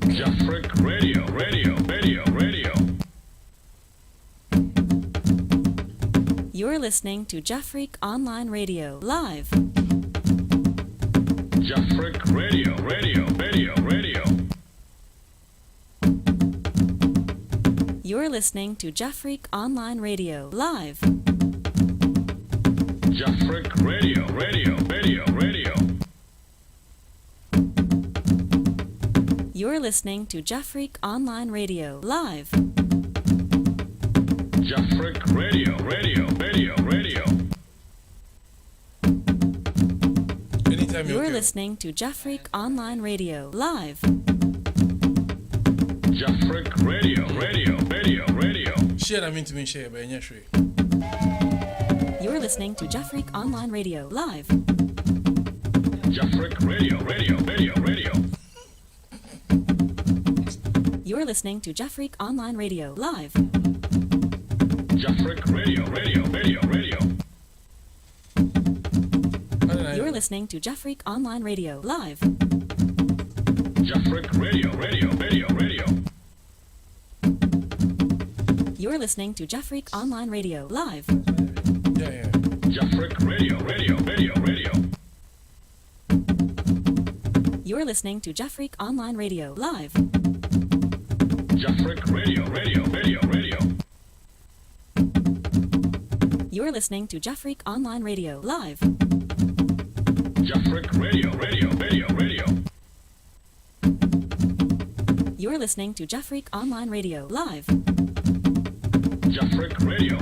Jafric Radio. You're listening to Jafric Online Radio live. Jafric Radio. You're listening to Jafric Online Radio live. Jafric Radio. You're listening to Jafric Online Radio live. Jafric Radio. Anytime You're listening to Jafric Online Radio live. Jafric Radio. Share that mean to me, share, but yeah, sure. You're listening to Jafric Online Radio live. Jafric Radio. You're listening to Jafric Online Radio live. Jafric Radio. You're listening to Jafric Online Radio live. Jafric Radio. You're listening to Jafric Online Radio live. Yeah. Jafric Radio. You're listening to Jafric Online Radio live. Jafric Radio. You're listening to Jafric Online Radio live. Jafric Radio. You're listening to Jafric Online Radio live. Jafric Radio.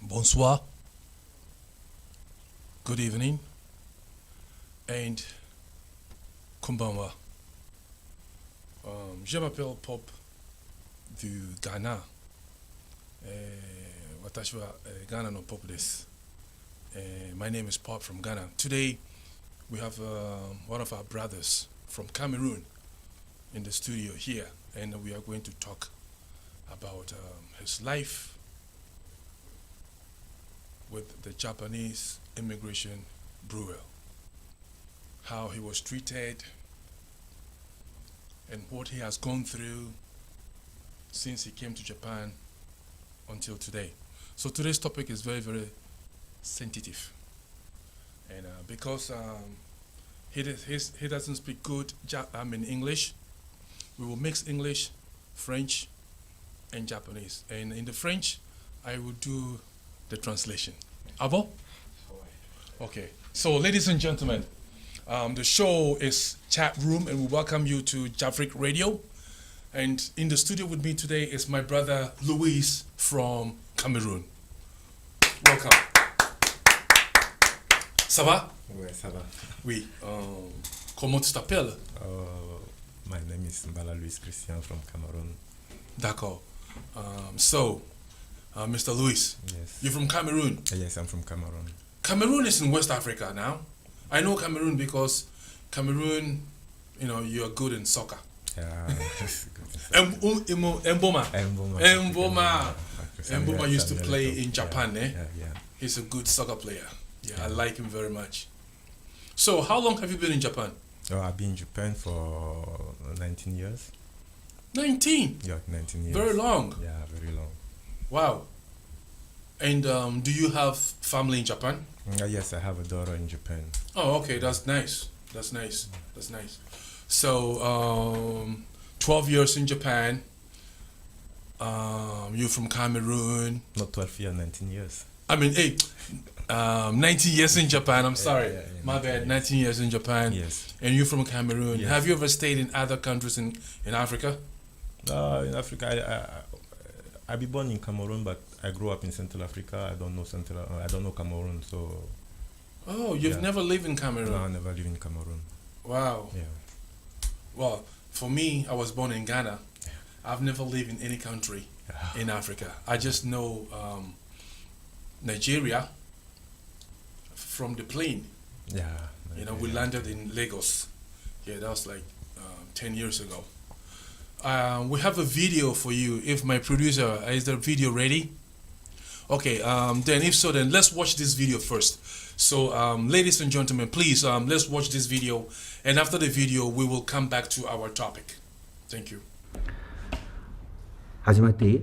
Bonsoir. Good evening. And Kumbanwa. Je m'appelle Pop du Ghana. Watashi wa Ghana no Pop desu. My name is Pop from Ghana. Today we have one of our brothers from Cameroon in the studio here, and we are going to talk about his life with the Japanese Immigration Bureau, how he was treated, and what he has gone through since he came to Japan until today. So today's topic is very, very sensitive, and because he doesn't speak good English, we will mix English, French, and Japanese. And in the French, I will do the translation. Abo? Okay. So, ladies and gentlemen, the show is Chat Room, and we welcome you to Jafric Radio. And in the studio with me today is my brother Luis from Cameroon. Welcome. Ça va? Ouais, ça va. Oui. Comment tu t'appelles? My name is Mbala Luis Christian from Cameroon. D'accord. Mr. Luis, Yes. you're from Cameroon. Yes, I'm from Cameroon. Cameroon is in West Africa now. I know Cameroon because Cameroon, you're good in soccer. Yeah, that's good. Mboma. Mboma. Mboma used to play in Japan, eh? Yeah. He's a good soccer player. Yeah, I like him very much. So, how long have you been in Japan? Oh, I've been in Japan for 19 years. 19? Yeah, 19 years. Very long. Yeah, very long. Wow. And do you have family in Japan? Yes, I have a daughter in Japan. Oh, okay, that's nice. So, 12 years in Japan. You're from Cameroon. Not 12 years, 19 years. I mean, 19 years in Japan. I'm sorry. Yeah, My bad. 19 years in Japan. Yes. And you're from Cameroon. Yes. Have you ever stayed in other countries in Africa? In Africa, I be born in Cameroon, but I grew up in Central Africa. I don't know Cameroon, so. Oh, you've never lived in Cameroon? No, I never lived in Cameroon. Wow. Yeah. Well, for me, I was born in Ghana. I've never lived in any country in Africa. I just know Nigeria from the plane. Yeah. We landed in Lagos. Yeah, that was like 10 years ago. We have a video for you. If my producer, is the video ready? Okay, then if so, then let's watch this video first. So, ladies and gentlemen, please, let's watch this video. And after the video, we will come back to our topic. Thank you. Hazmeti,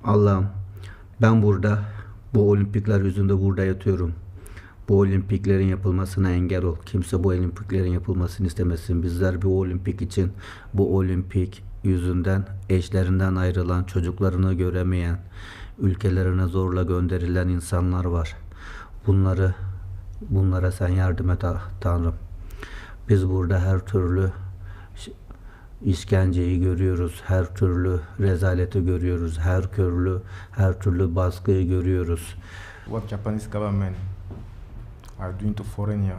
Allah'ım, ben burada bu olimpikler yüzünde burada yatıyorum. Bu olimpiklerin yapılmasına engel ol. Kimse bu olimpiklerin yapılmasını istemesin. Bizler bu olimpik için, bu olimpik yüzünden eşlerinden ayrılan, çocuklarını göremeyen, ülkelerine zorla gönderilen insanlar var. Bunlara sen yardım et Tanrım. Biz burada her türlü işkenceyi görüyoruz, her türlü rezaleti görüyoruz, her türlü baskıyı görüyoruz. What Japanese government are doing to foreigner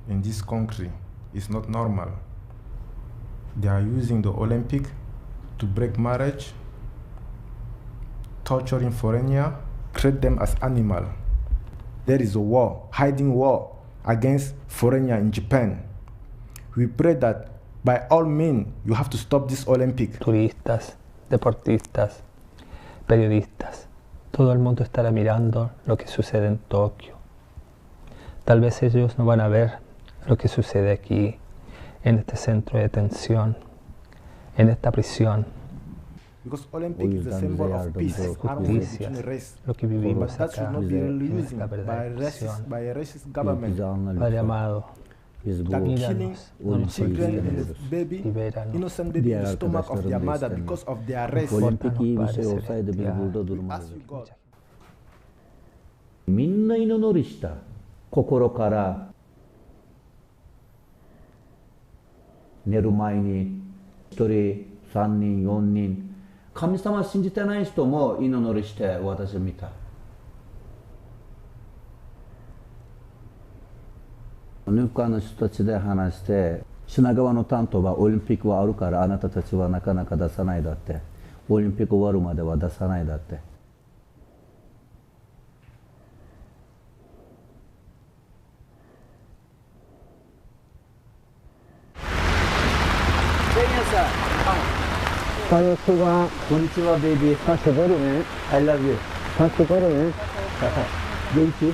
in this country is not normal. They are using the Olympic to break marriage, torturing foreigner, treat them as animal. There is a war, hiding war against foreigner in Japan. We pray that by all means you have to stop this Olympic. Turistas, deportistas, periodistas, todo el mundo estará mirando lo que sucede en Tokio. Tal vez ellos no van a ver lo que sucede aquí, en este centro de detención, en esta prisión. Because Olympic is a symbol of peace, harmony between the race. Lo que vivimos But that acá should not be en used esta verdadera prisión. by a racist government. Padre amado, Biz bu That killing míranos, no nos children and olvides, the baby, libéranos. innocent baby in the stomach of their mother because of their race. olimpik iyi bir şey Padre olsaydı biz celestial. burada Ask durmazdık. you, God. みんな祈りした。心から寝る前に1人、3人、4人、神様信じてない人も祈りして私見た。ヌフカの人たちで話して、品川の担当はオリンピックはあるからあなたたちはなかなか出さないだって。オリンピック終わるまでは出さないだって。こんにちは。こんにちは、ベイビー。久しぶりね。 I love you. 久しぶりね。元気？元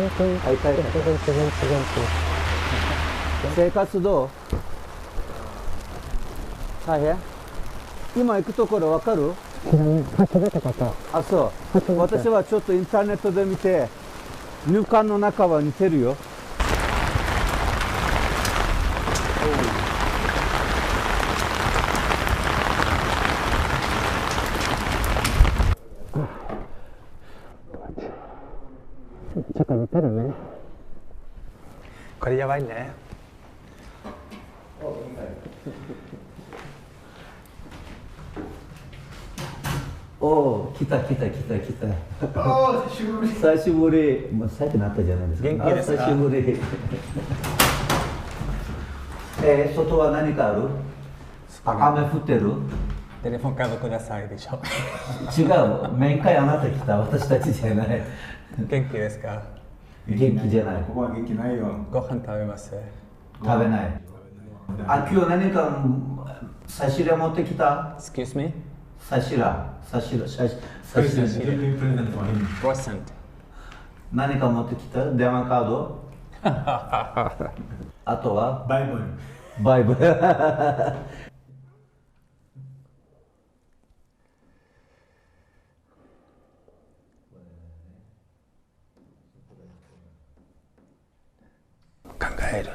気。会いたい。元気。生活どう？大変？今行くところわかる？知らない。初めてこと。あ、そう。私はちょっとインターネットで見て、入管の中は似てるよ。ちょっと似てるね。これやばいね。おお、来た。おお、久しぶり。もう最近なったじゃないですか。元気ですか？久しぶり。外は何かある？雨降ってる？テレフォンカードくださいでしょ。違う、面会あなた来た、私たちじゃない。元気ですか？元気じゃない。ここは元気ないよ。ご飯食べます？食べない。あ、今日何か差し入れ持ってきた？ Excuse me? 差し入れ。Present. 何か持ってきた？電話カード？あとは？バイブル。考える。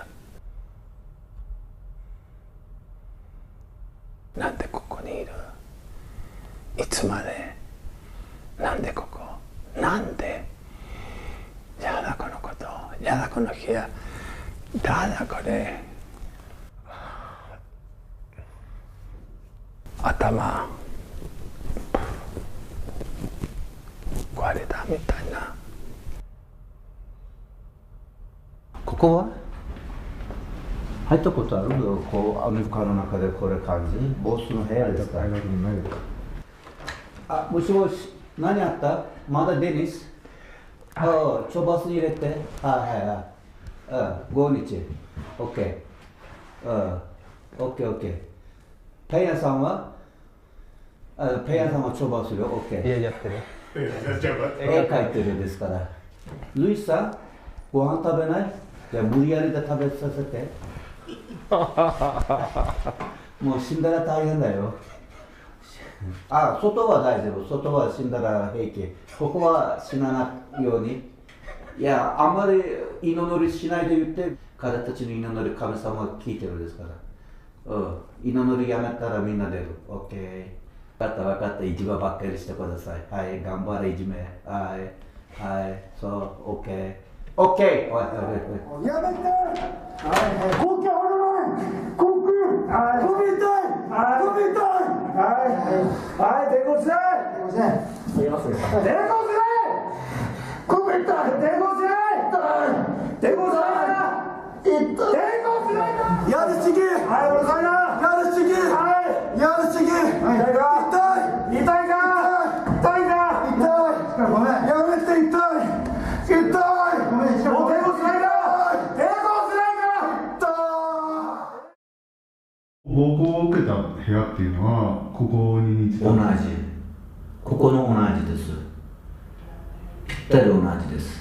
なんでここにいる？いつまで？なんでここ？なんで？やだこのこと。やだこの部屋。だだこれ。頭壊れたみたいな。ここは入ったことあるよ。こうアメリカの中でこれ感じ。ボスの部屋ですか？あ、もしもし、何あった？まだデニス？ああ、チョバス入れて。はい。5日。OK。OK。タイヤさんは？ペヤさんも調査するよ。OK。家やってる。絵描いてるですから。ルイスさん、ご飯食べない？じゃあ無理やりで食べさせて。もう死んだら大変だよ。あ、外は大丈夫。外は死んだら平気。ここは死なないように。いや、あんまり居祈りしないで言って、彼たちの祈り神様が聞いてるんですから。祈りやめたらみんな出る。OK。分かった。いじめばっかりしてください。はい、頑張れいじめ。はい、そう、OK。OK！ やめて！国境のない国組みたい！はい、抵抗しない！抵抗しない！組みたい！抵抗しない！やるちぎ！はい、うるさいな！やるちぎ！はい！やるちぎ！痛いごめん！やめて痛い！ごめん！もう抵抗しないから暴行を受けた部屋っていうのはここに似てた？同じ。ここの同じです。ぴったり同じです。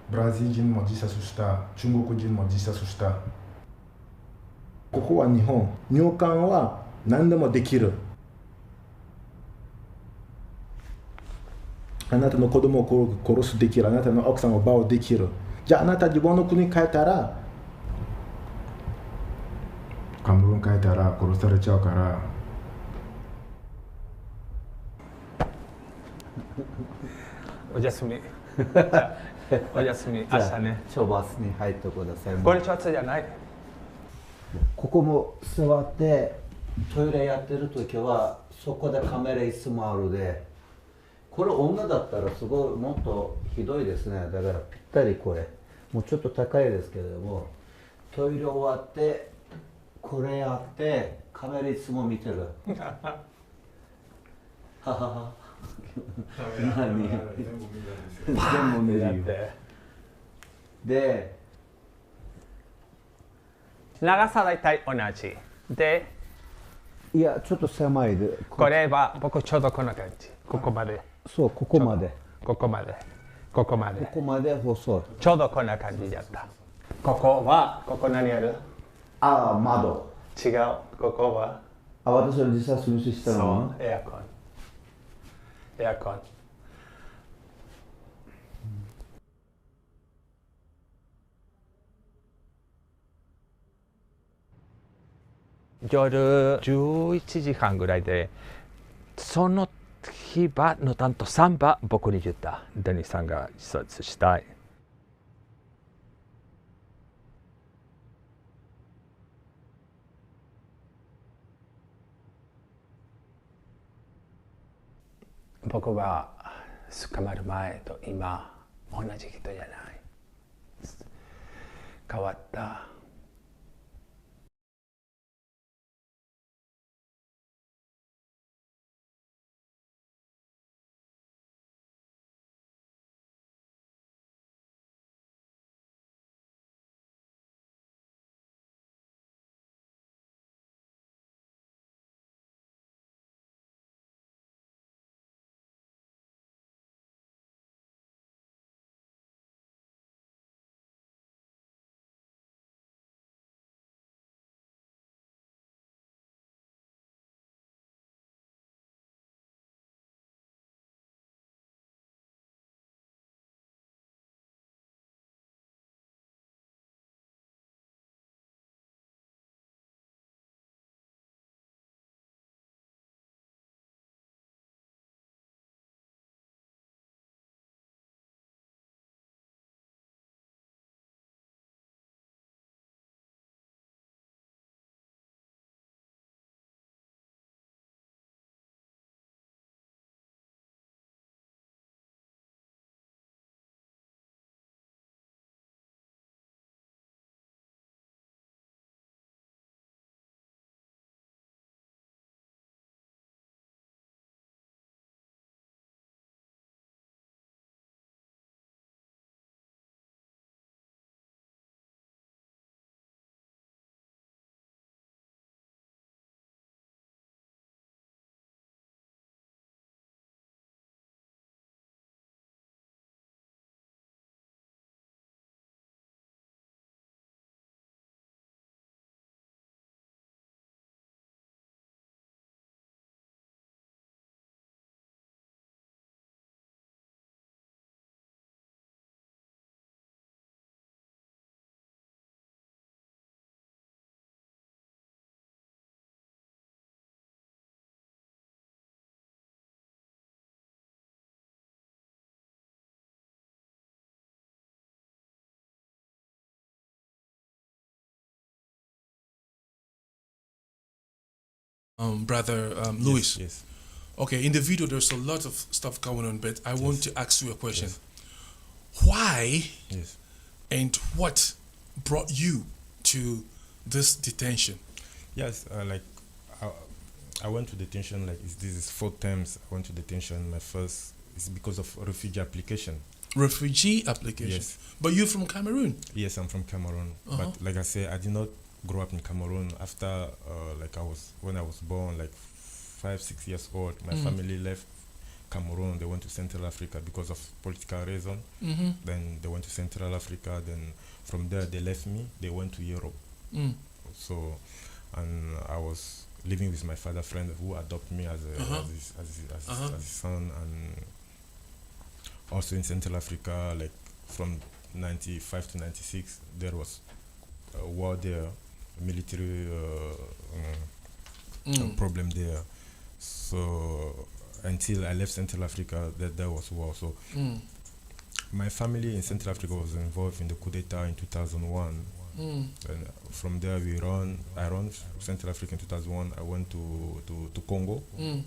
ブラジル人も自殺した、中国人も自殺した。ここは日本。入管は何でもできる。あなたの子供を殺すできる。あなたの奥さんを奪うできる。じゃああなた自分の国に帰ったら、カメルーン帰ったら殺されちゃうから。おやすみ。おやすみ。明日ね。処罰に入ってください。これシャツじゃない。ここも座ってトイレやってる時はそこでカメラいつもあるで、これ女だったらすごいもっとひどいですね。だからぴったりこれもうちょっと高いですけれども、トイレ終わってこれやってカメラいつも見てる。ははは。何？全部見るよ。で長さ大体同じで、いやちょっと狭いで、これは僕ちょうどこんな感じ。ここまで。そう、ここまで細い。ちょうどこんな感じだった。ここ何ある？ああ、窓。違う。ここは私は自殺無視したの？そう、エアコン。夜11時半ぐらいで、その日の担当3番僕に言った。デニスさんが自殺したい。僕は捕まる前と今同じ人じゃない。変わった。Brother Louis. Yes. Okay, in the video there's a lot of stuff going on, but I want to ask you a question. Yes. Why Yes. and what brought you to this detention? Yes. I went to detention. This is 4 times I went to detention. My first is because of refugee application. Refugee application. Yes. But you're from Cameroon. Yes, I'm from Cameroon. But like I say, I did not grow up in Cameroon. After when I was born, 5-6 years old, my family left Cameroon. They went to Central Africa because of political reason. Mm-hmm. Then they went to Central Africa. Then from there they left me. They went to Europe. Mm. So, and I was living with my father friend who adopted me as his son, and also in Central Africa, from 95 to 96, there was a war there, military problem there. So until I left Central Africa, there was war. So my family in Central Africa was involved in the coup d'etat in 2001. And from there I ran Central Africa in 2001. I went to Congo. In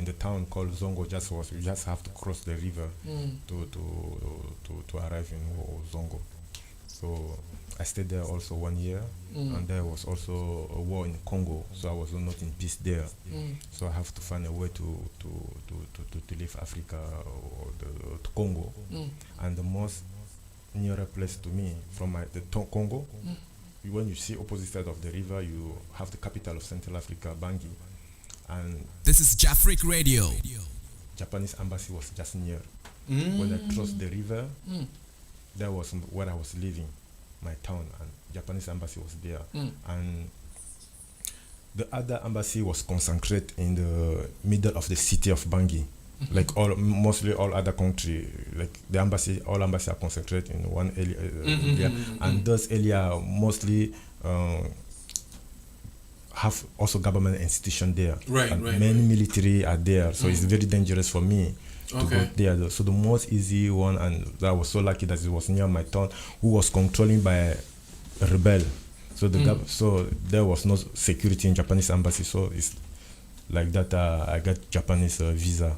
the town called Zongo. You just have to cross the river to arrive in Zongo. So I stayed there also 1 year, and there was also a war in Congo, so I was not in peace there. So I have to find a way to leave Africa or to Congo. And the most nearer place to me from Congo, when you see opposite side of the river, you have the capital of Central Africa, Bangui. And this is Jafric Radio. Japanese embassy was just near. When I crossed the river, that was where I was living, my town, and Japanese embassy was there. And the other embassy was concentrated in the middle of the city of Bangui. Mostly all other country, all embassies are concentrated in one area, and those area mostly have also government institution there. Many military are there, so it's very dangerous for me to go there. So the most easy one, and I was so lucky that it was near my town, who was controlling by a rebel. So so there was no security in Japanese embassy. So it's like that. I got Japanese visa.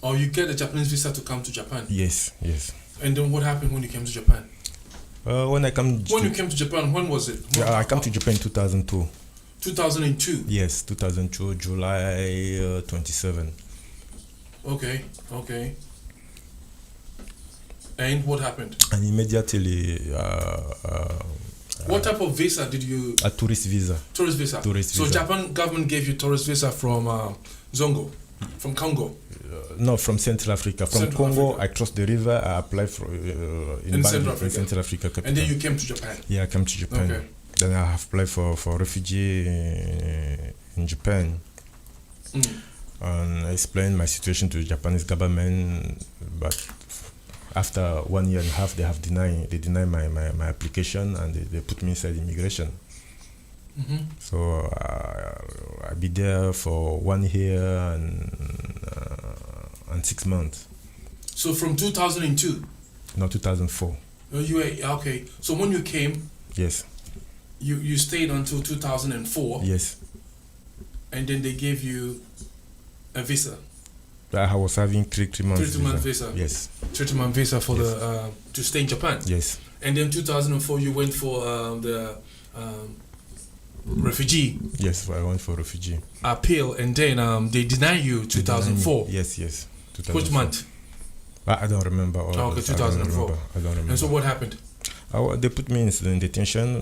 Oh, you get a Japanese visa to come to Japan? Yes. And then what happened when you came to Japan? When you came to Japan, when was it? I came to Japan in 2002. 2002? Yes, 2002, July 27. Okay. And what happened? And immediately... what type of visa did you... A tourist visa. Tourist visa. So Japan government gave you tourist visa from Zongo? From Congo? No, from Central Africa. From Central Congo, Africa. I crossed the river. I applied for in Central Africa capital. And then you came to Japan? Yeah, I came to Japan. Okay. Then I have applied for refugee in Japan. And I explained my situation to the Japanese government, but after 1 year and a half, they denied my application, and they put me inside immigration. So I be there for 1 year and 6 months. So from 2002? No, 2004. Okay. So when you came, yes, you stayed until 2004. Yes. And then they gave you a visa. I was having 3 months. 3 month visa. Yes. 3 month visa for to stay in Japan. Yes. And then 2004 you went for the refugee. Yes, I went for refugee appeal, and then they deny you 2004. Yes. 2004. Which month? I don't remember. Okay, 2004. I don't remember. And so what happened? They put me in detention.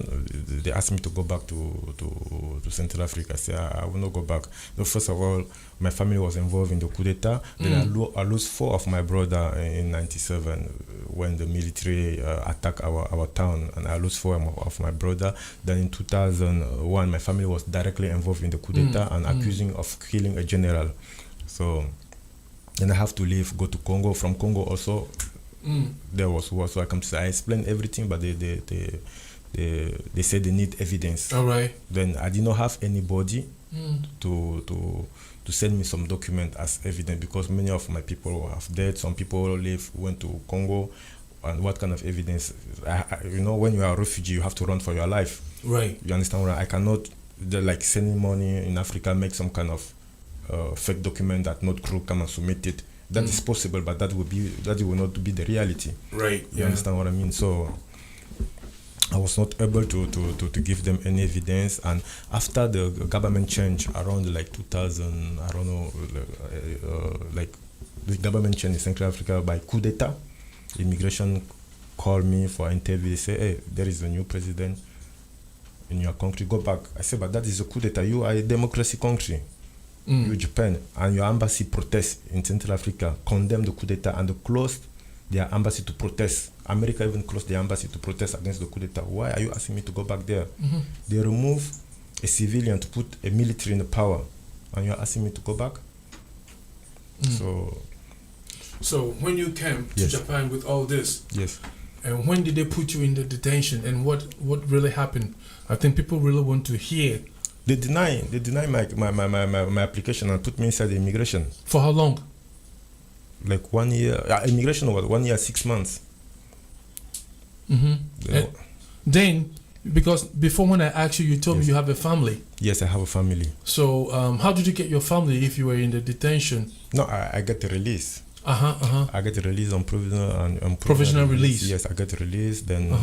They asked me to go back to Central Africa. I said I will not go back. No, first of all, my family was involved in the coup d'etat. Then I lost 4 of my brother in 97 when the military attacked our town, and I lost 4 of my brother. Then in 2001, my family was directly involved in the coup d'etat and accusing of killing a general. So then I have to leave, go to Congo. From Congo also. There was war, so I explained everything, but they said they need evidence. All right. Then I did not have anybody to send me some document as evidence, because many of my people have died. Some people went to Congo, and what kind of evidence? When you are a refugee, you have to run for your life. Right. You understand? I cannot they're like sending money in Africa, make some kind of fake document that not true, come and submit it. That is possible, but that will not be the reality. Right. You understand what I mean? So I was not able to give them any evidence. And after the government change around like 2000, I don't know, like the government change in Central Africa by coup d'etat, Immigration called me for an interview. They say, hey, there is a new president in your country, go back. I said, but that is a coup d'etat. You are a democracy country. You Japan, and your embassy protest in Central Africa, condemned the coup d'etat and closed their embassy to protest. America even closed their embassy to protest against the coup d'etat. Why are you asking me to go back there? They remove a civilian to put a military in the power, and you're asking me to go back? So when you came to Japan with all this, yes, and when did they put you in the detention, and what really happened? I think people really want to hear. They deny my application and put me inside the immigration. For how long? Like 1 year. Immigration was 1 year, 6 months. Then, because before when I asked you, you told me you have a family. Yes, I have a family. So how did you get your family if you were in the detention? No, I get the release. I get released on provisional release. Yes, I get released. Then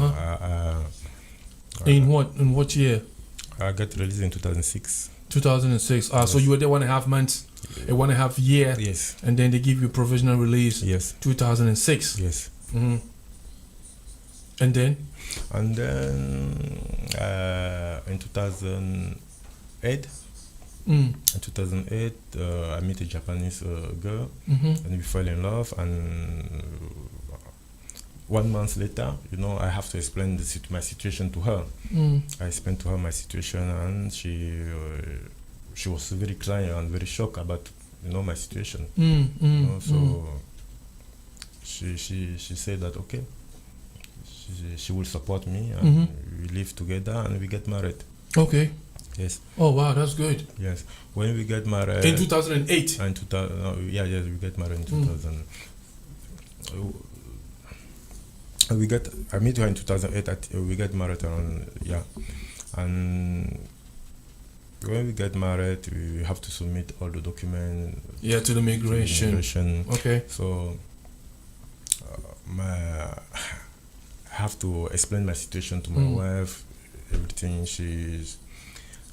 in what year? I got released in 2006. 2006. So you were there 1.5 months, a 1.5 year. Yes. And then they give you provisional release. Yes. 2006. Yes. And then? And then in 2008. In 2008, I met a Japanese girl, and we fell in love. And 1 month later, I have to explain my situation to her. I explained to her my situation, and she was very crying and very shocked about my situation. So she said that okay, she will support me, and we live together and we get married. Okay. Yes. Oh wow, that's good. Yes. When we get married in 2008. And we get married in 2000. I met her in 2008. We get married around and when we get married, we have to submit all the documents. To the immigration. Okay. So I have to explain my situation to my wife. Everything. She's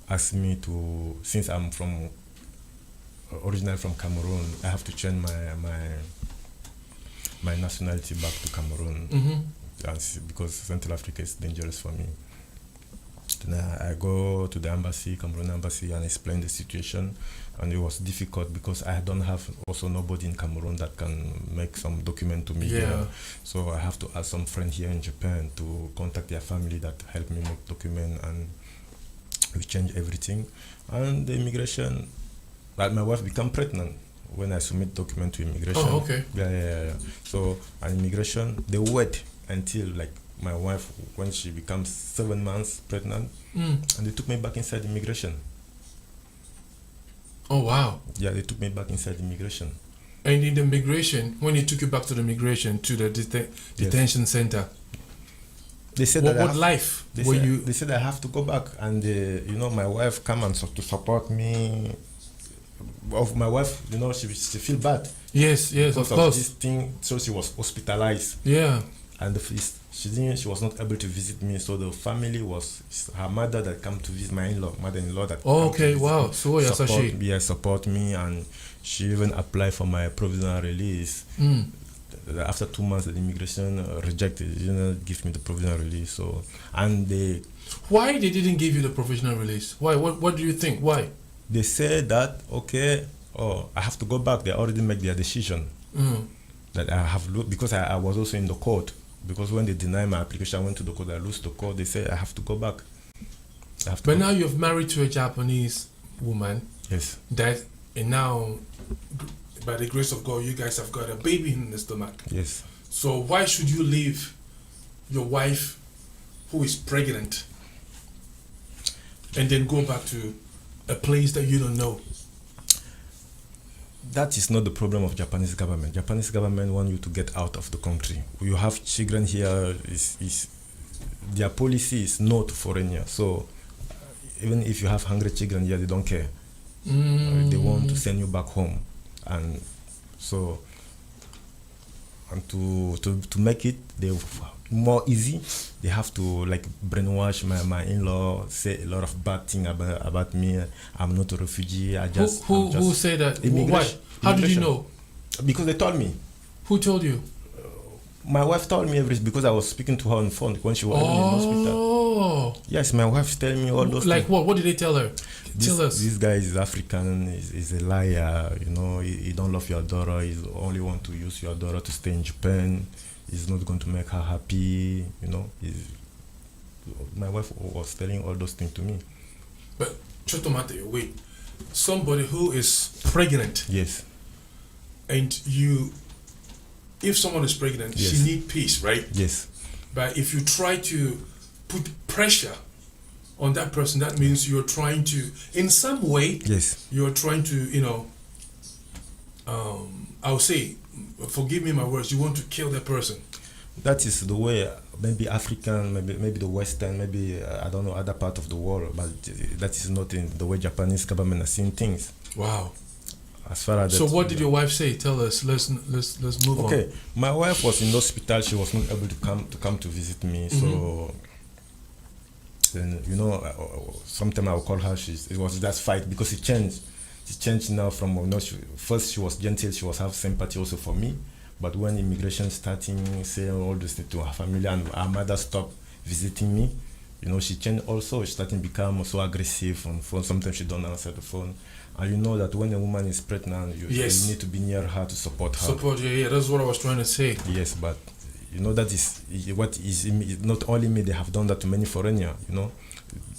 asked me to, since I'm originally from Cameroon, I have to change my nationality back to Cameroon because Central Africa is dangerous for me. Then I go to the Cameroon embassy, and explain the situation, and it was difficult because I don't have also nobody in Cameroon that can make some document to me here. So I have to ask some friend here in Japan to contact their family that help me make document, and we change everything. And the immigration, my wife became pregnant when I submit document to immigration. Oh, okay. Yeah. So an immigration, they wait until like my wife, when she becomes 7 months pregnant, and they took me back inside immigration. Oh wow. Yeah, they took me back inside immigration. And in the immigration, when they took you back to the immigration, to the detention center, they said they said I have to go back, and my wife come and to support me. Of my wife, she feel bad. Yes, of course. This thing, so she was hospitalized. Yeah. And she was not able to visit me, so the family was her mother that come to visit mother-in-law that. Oh, okay, wow. So support me, and she even applied for my provisional release. After 2 months, the immigration rejected. They didn't give me the provisional release. So, and why they didn't give you the provisional release? Why? What do you think? Why? They said that I have to go back. They already make their decision. That I have because I was also in the court. Because when they deny my application, I went to the court. I lose the court. They say I have to go back. But now you're married to a Japanese woman. Yes. And now, by the grace of God, you guys have got a baby in the stomach. Yes. So why should you leave your wife, who is pregnant, and then go back to a place that you don't know? That is not the problem of Japanese government. Japanese government want you to get out of the country. You have children here. Their policy is not foreigner. So even if you have hungry children, yeah, they don't care. They want to send you back home, and so and to make it more easy, they have to like brainwash my in-law, say a lot of bad thing about me. I'm not a refugee. Who said that? Immigration. Why? How did you know? Because they told me. Who told you? My wife told me everything because I was speaking to her on the phone when she was in hospital. Oh. Yes, my wife's telling me all those like things. what? What did they tell her? Tell us. This guy is African. He's a liar. You know, he don't love your daughter. He only want to use your daughter to stay in Japan. He's not going to make her happy. You know, my wife was telling all those things to me. But Chotomate, wait. Somebody who is pregnant. Yes. And if someone is pregnant, yes. she need peace, right? Yes. But if you try to put pressure on that person, that means you're trying to, in some way, yes, you're trying to, I'll say, forgive me my words, you want to kill that person. That is the way, maybe African, maybe the Western, maybe, I don't know, other part of the world, but that is not in the way Japanese government are seeing things. Wow. As far as so what did your wife say? Tell us. Let's move on. Okay, my wife was in hospital. She was not able to come to visit me. Mm-hmm. So then sometimes I will call her. It was that fight because it changed. It changed now from first she was gentle. She was have sympathy also for me. But when immigration starting saying all this to her family and her mother stopped visiting me, she changed also. She starting become so aggressive on phone. Sometimes she don't answer the phone. And you know that when a woman is pregnant, you need to be near her to support her. Yeah, that's what I was trying to say. Yes, but that is what is not only me. They have done that to many foreigners.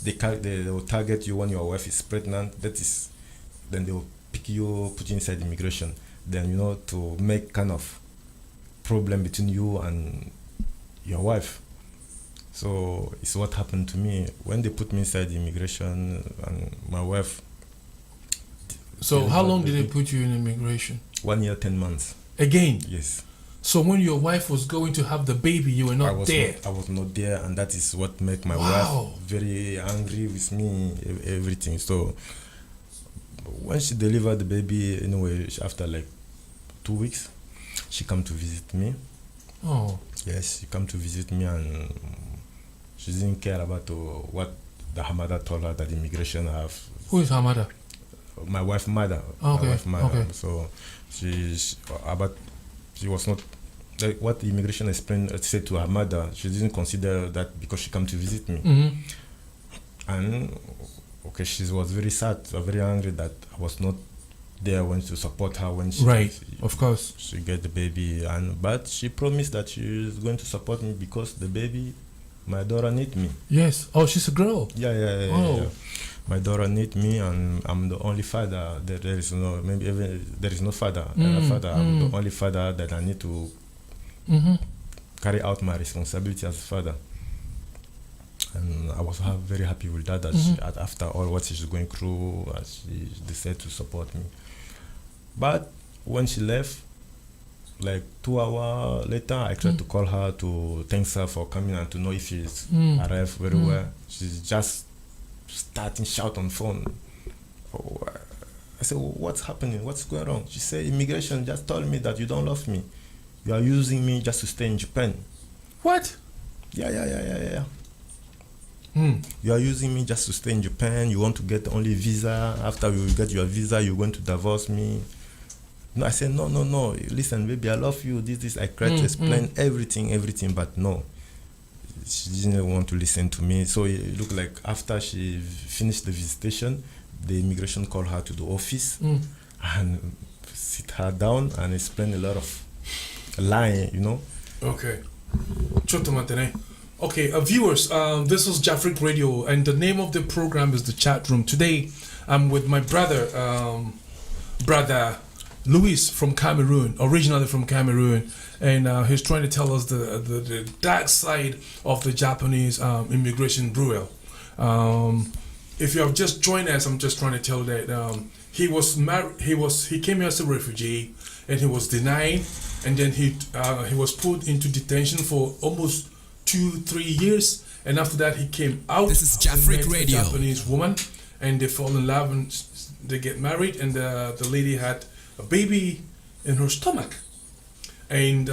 They will target you when your wife is pregnant. Then they will pick you, put you inside immigration. Then to make kind of problem between you and your wife. So it's what happened to me when they put me inside immigration and my wife. So how long did they put you in immigration? 1 year, 10 months. Again? Yes. So when your wife was going to have the baby, you were not there? I was not there, and that is what made my wife very angry with me, everything. So when she delivered the baby, anyway, after like 2 weeks, she come to visit me. Oh. Yes, she come to visit me, and she didn't care about what her mother told her that immigration have. Who is her mother? My wife's mother. Okay. My wife's mother. Okay. So she was not like what the immigration said to her mother. She didn't consider that because she come to visit me. Mm-hmm. And she was very sad, very angry that I was not there when to support her when she of course she get the baby, but she promised that she is going to support me because the baby, my daughter need me. Yes. Oh, she's a girl. Yeah. My daughter need me, and I'm the only father. There is no father. I'm the only father that I need to carry out my responsibility as a father. And I was very happy with that. After all what she's going through, she decided to support me. But when she left, like 2 hours later, I tried to call her to thank her for coming and to know if she's arrived very well. She's just starting shout on phone. I said, what's happening? What's going on? She said, immigration just told me that you don't love me. You are using me just to stay in Japan. What? Yeah. You are using me just to stay in Japan. You want to get only visa. After you get your visa, you're going to divorce me. No, I said, no. Listen, baby, I love you. This. I tried to explain everything, but no. She didn't want to listen to me. So it looked like after she finished the visitation, the immigration called her to the office and sit her down and explain a lot of lying, Okay. Okay, viewers, this is Jafric Radio, and the name of the program is The Chat Room. Today, I'm with my brother Luis from Cameroon, originally from Cameroon, and he's trying to tell us the dark side of the Japanese immigration rule. If you have just joined us, I'm just trying to tell you that he was married. He came here as a refugee, and he was denied, and then he was put into detention for almost 2-3 years, And after that, he came out. This is and Jeffrey met a Radio. Japanese woman, and they fall in love and they get married. And the lady had a baby in her stomach. And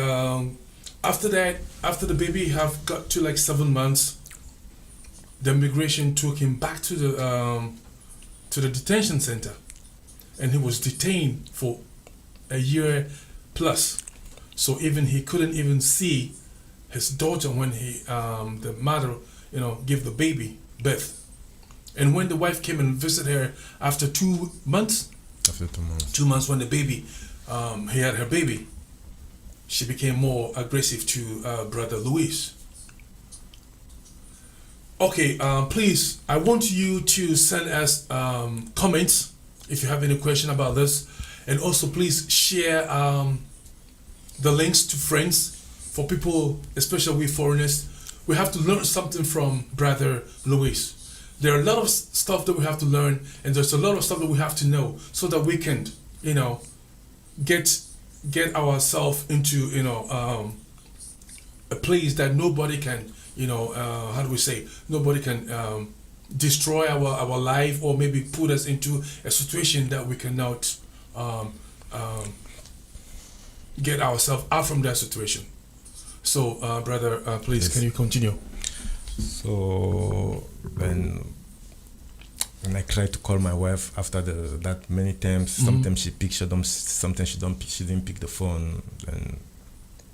after that, after the baby have got to like 7 months, the immigration took him back to the detention center, and he was detained for a year plus. So even he couldn't even see his daughter when the mother, gave the baby birth. And when the wife came and visited her after 2 months, After 2 months. 2 months when the baby, he had her baby, she became more aggressive to Brother Luis. Okay, please, I want you to send us comments if you have any question about this, and also please share the links to friends for people, especially we foreigners. We have to learn something from Brother Luis. There are a lot of stuff that we have to learn, and there's a lot of stuff that we have to know, so that we can, get ourselves into, a place that nobody can, how do we say, nobody can destroy our life, or maybe put us into a situation that we cannot get ourselves out from that situation. So, brother, please, Yes. can you continue? So when I try to call my wife after that many times, sometimes she picks, sometimes she don't pick, she didn't pick the phone. And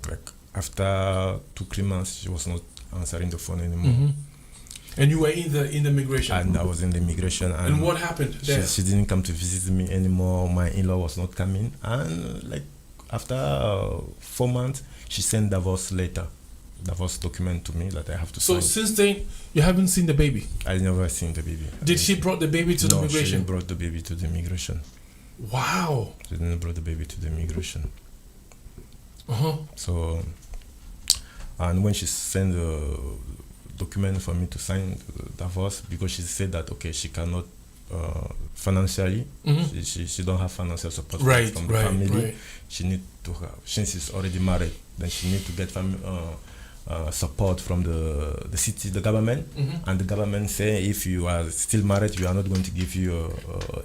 like after 2-3 months, she was not answering the phone anymore. And you were in the immigration. And I was in the immigration. And what happened there? She didn't come to visit me anymore. My in-law was not coming. And like after 4 months, she sent divorce document to me that I have to So sign. since then, you haven't seen the baby. I never seen the baby. Did she brought the baby to the No, she immigration? didn't brought the baby to the immigration. Wow. She didn't brought the baby to the immigration. So, and when she sent the document for me to sign the divorce, because she said that okay, she cannot financially, she don't have financial support from the family. Right. She need to have, since she's already married, then she need to get support from the city, the government, and the government say if you are still married, we are not going to give you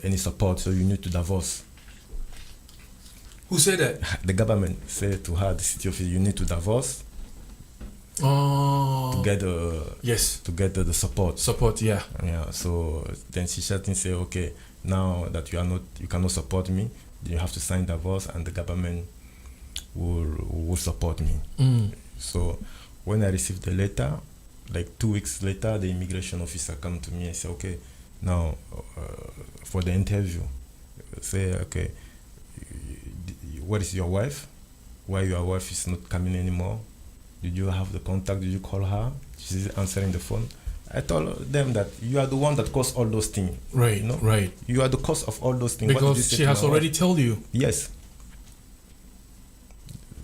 any support, so you need to divorce. Who said that? The government said to her, the city office, you need to divorce to get the support. Support, yeah. Yeah. So then she certainly say, okay, now that you cannot support me, then you have to sign divorce, and the government will support me. So when I received the letter, like 2 weeks later, the immigration officer come to me and say, okay, now for the interview, say, okay, what is your wife? Why your wife is not coming anymore? Did you have the contact? Did you call her? She's answering the phone. I told them that you are the one that caused all those things. Right, right. You are the cause of all those things. Because she has already told you. Yes.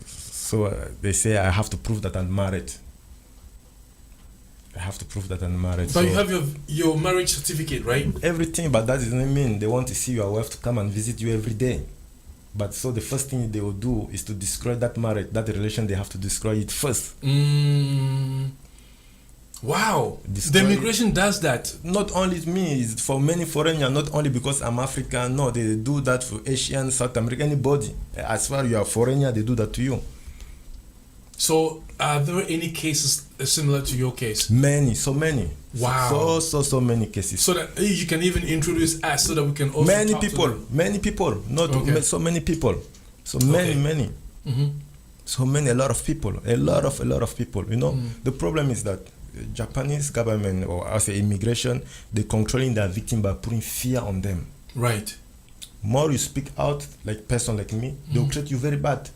So they say I have to prove that I'm married. I have to prove that I'm married. But so you have your marriage certificate, right? everything, but that doesn't mean they want to see your wife to come and visit you every day. But so the first thing they will do is to destroy that marriage, that relation. They have to destroy it first. Wow. Destroy The immigration does that. Not only me, it's for many foreigners, not only because I'm African. No, they do that for Asian, South American, anybody. As far as you are foreigner, they do that to you. So are there any cases similar to your case? Many, so many. Wow. So many cases. So that you can even introduce us so that we can also many talk to people, them. many people, not Okay. so many people. So many. So many, a lot of people, a lot of people. You know, the problem is that Japanese government, or I say immigration, they controlling their victim by putting fear on them. Right. More you speak out, like person like me, they'll treat you very bad.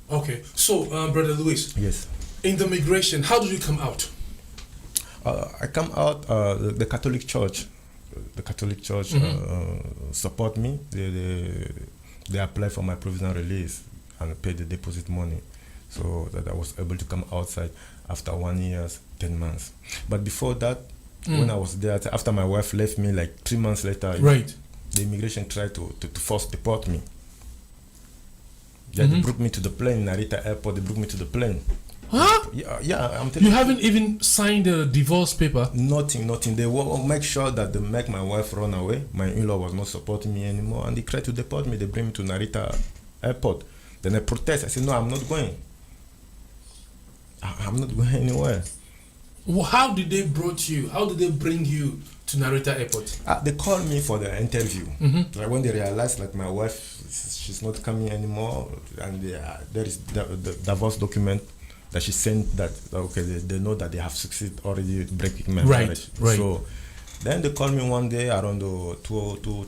Okay. So, Brother Luis, Yes. in the migration, how did you come out? I come out, the Catholic Church. The Catholic Church support me. They apply for my provisional release and pay the deposit money, so that I was able to come outside after 1 year, 10 months. But before that, when I was there, after my wife left me, like 3 months later, Right. the immigration tried to force deport me. Yeah, they brought me to the plane, Narita Airport. They brought me to the plane. Huh? Yeah, I'm telling You haven't even signed a divorce paper? Nothing. They will make sure that they make my wife run away. My in-law was not supporting me anymore, and they tried to deport me. They bring me to Narita airport. Then I protest. I said, no, I'm not going. I'm not going anywhere. Well, how did they bring you to Narita airport? They called me for the interview. Mm-hmm. Like when they realized like my wife, she's not coming anymore, and there is the divorce document that she sent that okay they know that they have succeeded already breaking my marriage. Right. So then they called me one day around 2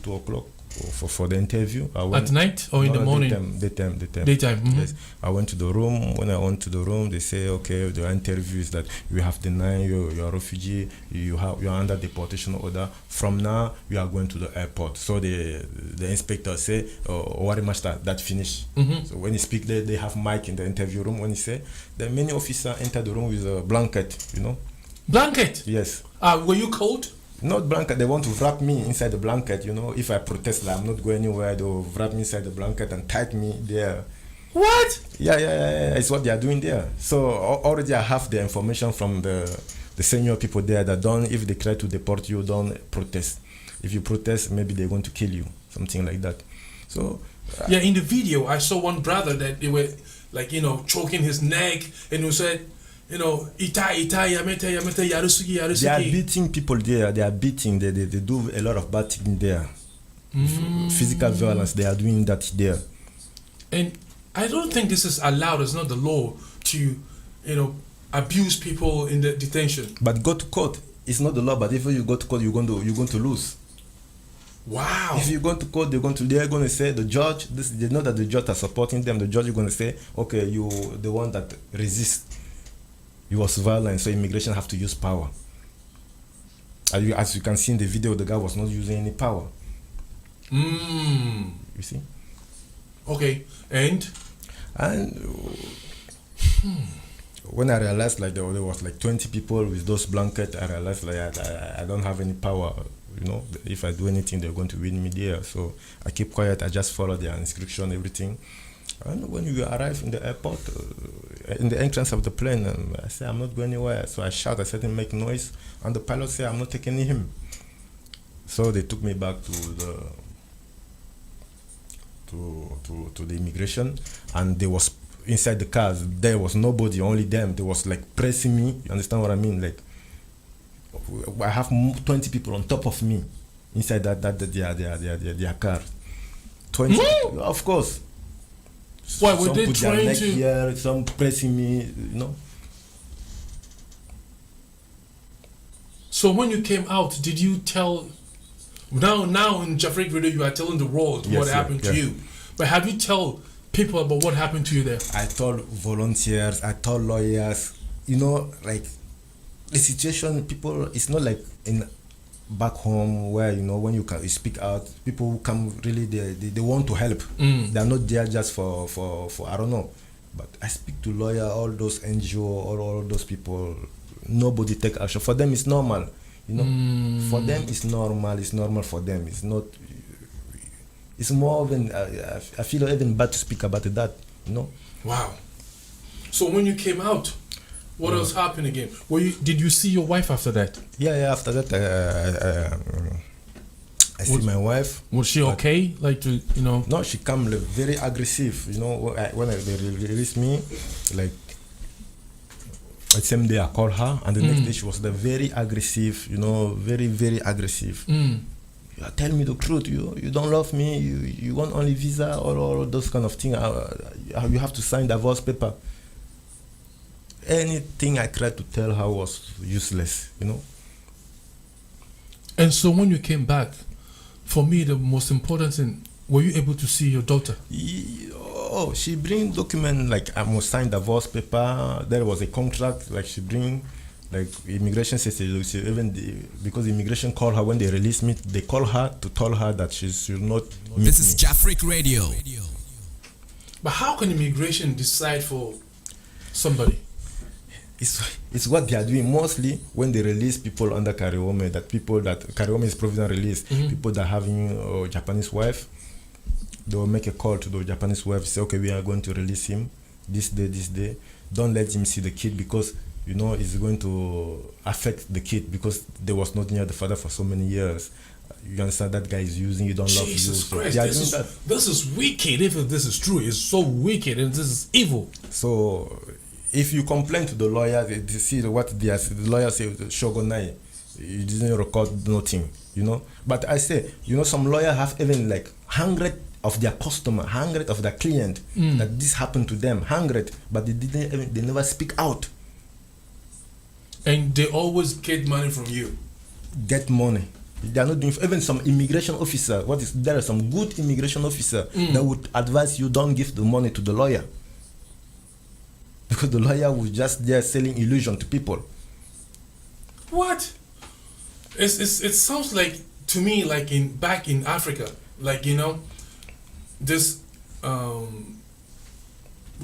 o'clock for the interview. At night or in the morning? Daytime. Mm-hmm. Yes. I went to the room. When I went to the room, they say, okay, the interview is that you have denied you're a refugee, you're under deportation order. From now, you are going to the airport. So the inspector say, worry much that finished. Mm-hmm. So when he speak, they have mic in the interview room. When he say, the many officers enter the room with a blanket, Blanket? Yes. Were you cold? Not blanket, they want to wrap me inside the blanket, If I protest that I'm not going anywhere, they'll wrap me inside the blanket and tie me there. What? Yeah, it's what they are doing there. So already I have the information from the senior people there that if they try to deport you, don't protest. If you protest, maybe they're going to kill you, something like that. So yeah, in the video, I saw one brother that they were like, choking his neck, and he said, Ita, Yamete, Yarusugi. They are beating people there. They do a lot of bad things there. Physical violence, they are doing that there. And I don't think this is allowed. It's not the law to, abuse people in the detention. But go to court. It's not the law. But if you go to court, you're going to lose. Wow. If you go to court, they're going to say the judge. They know that the judge are supporting them. The judge is going to say, okay, you the one that resists. It was violent, so immigration have to use power. As you can see in the video, the guy was not using any power. You see? Okay, and when I realized like there was like 20 people with those blankets, I realized like I don't have any power. If I do anything, they're going to win me there. So I keep quiet. I just follow their instruction, everything. And when we arrive in the airport, in the entrance of the plane, I say, I'm not going anywhere. So I shout, I said, make noise. And the pilot said, I'm not taking him. So they took me back to the immigration. And there was, inside the cars, there was nobody, only them. They was like pressing me. You understand what I mean? Like, I have 20 people on top of me inside their car. 20 people, of course. Why were some they put trying their neck to? Here, some pressing me, So when you came out, did you tell? Now in Jafric Radio, you are telling the world what happened to you. But have you tell people about what happened to you there? I told volunteers, I told lawyers. Like the situation, people. It's not like in back home where when you speak out, people who come really they want to help. They're not there just for I don't know. But I speak to lawyer, all those NGO, all those people. Nobody take action. For them, it's normal. For them, it's normal. It's normal for them. It's not. It's more than I feel even bad to speak about that. Wow. So when you came out, what else happened again? Did you see your wife after that? Yeah. After that, I see my wife. Was she okay? No, she come very aggressive. When they released me, like the same day I called her, and the next day she was very aggressive. Very very aggressive. Tell me the truth. You don't love me. You want only visa or all those kind of things. You have to sign divorce paper. Anything I tried to tell her was useless. And so when you came back, for me the most important thing, were you able to see your daughter? She bring document like I must sign divorce paper. There was a contract like she bring. Like immigration says, because immigration called her when they released me, they call her to tell her that she should not. This is Jafric Radio. But how can immigration decide for somebody? It's what they are doing mostly when they release people under Kariome. Kariome is provisional release. People that are having a Japanese wife, they will make a call to the Japanese wife. Say, okay, we are going to release him this day. don't let him see the kid because it's going to affect the kid because they was not near the father for so many years. You understand? That guy is using you, don't love you. Jesus Christ, They are this doing is wicked. If this is true, it's so wicked and this is evil. So if you complain to the lawyer, they see what the lawyer say, Shogunai, you didn't record nothing, But I say, some lawyer have even like 100 of their customer, 100 of their client that this happened to them, 100, but they never speak out. And they always get money from you. Get money. They are not doing. Even some immigration officer. There are some good immigration officer that would advise you don't give the money to the lawyer because the lawyer was just there selling illusion to people. What? It sounds like to me like back in Africa, like this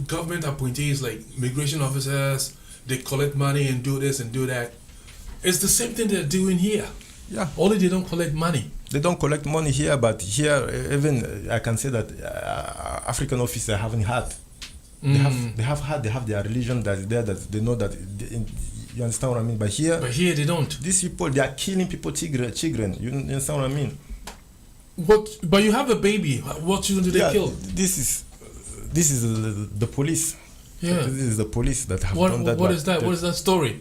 government appointees like immigration officers. They collect money and do this and do that. It's the same thing they're doing here. Yeah. Only they don't collect money. They don't collect money here, but here even I can say that African officers haven't had. They have their religion that's there that they know that you understand what I mean. But here they don't. These people, they are killing people, children. You understand what I mean? But you have a baby. What children do they kill? This is the police. Yeah. This is the police that have done that. What is that? What is that story?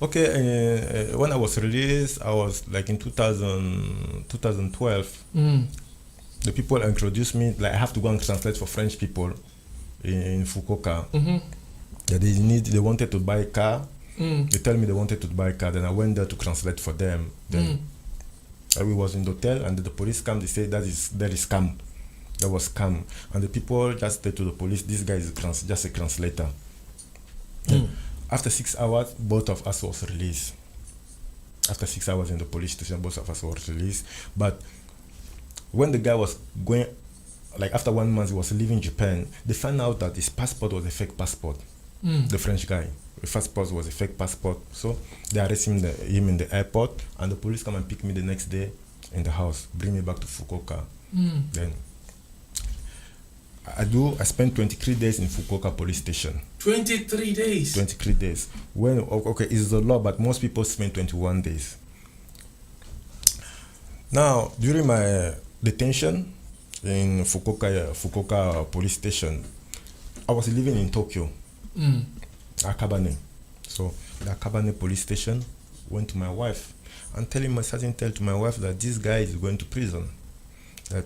Okay, when I was released, I was like in 2012. The people introduced me, like I have to go and translate for French people in Fukuoka. That they wanted to buy a car. They tell me they wanted to buy a car. Then I went there to translate for them. Then we was in the hotel and the police come. They say that is scam. That was scam. And the people just said to the police, this guy is just a translator. After 6 hours, both of us was released. After 6 hours in the police station, both of us were released. But when the guy was going, like after 1 month, he was leaving Japan, they found out that his passport was a fake passport. The French guy. The passport was a fake passport. So they arrested him in the airport, and the police come and pick me the next day in the house, bring me back to Fukuoka. Then I spent 23 days in Fukuoka police station. 23 days? 23 days. It's the law, but most people spend 21 days. Now, during my detention in Fukuoka police station, I was living in Tokyo, Akabane. So, the Akabane police station went to my wife and tell to my wife that this guy is going to prison. That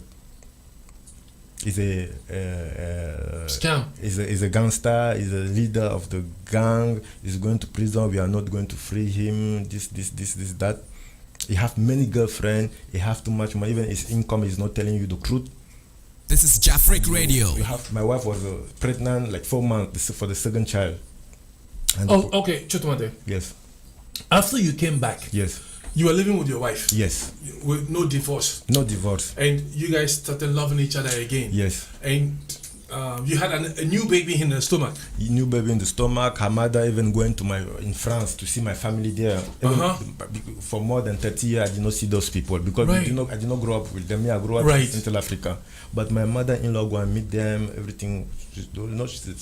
is a scam. Is a gangster. Is a leader of the gang. Is going to prison. We are not going to free him. This, that. He have many girlfriends. He have too much money. Even his income is not telling you the truth. This is Jafric Radio. My wife was pregnant like 4 months for the second child. And okay, Chotomade. Yes. After you came back. Yes. You were living with your wife? Yes. With no divorce? No divorce. And you guys started loving each other again? Yes. And you had a new baby in the stomach? A new baby in the stomach. Her mother even going in France to see my family there. For more than 30 years, I did not see those people because I did not grow up with them. I grew up in Central Africa. But my mother-in-law go and meet them. Everything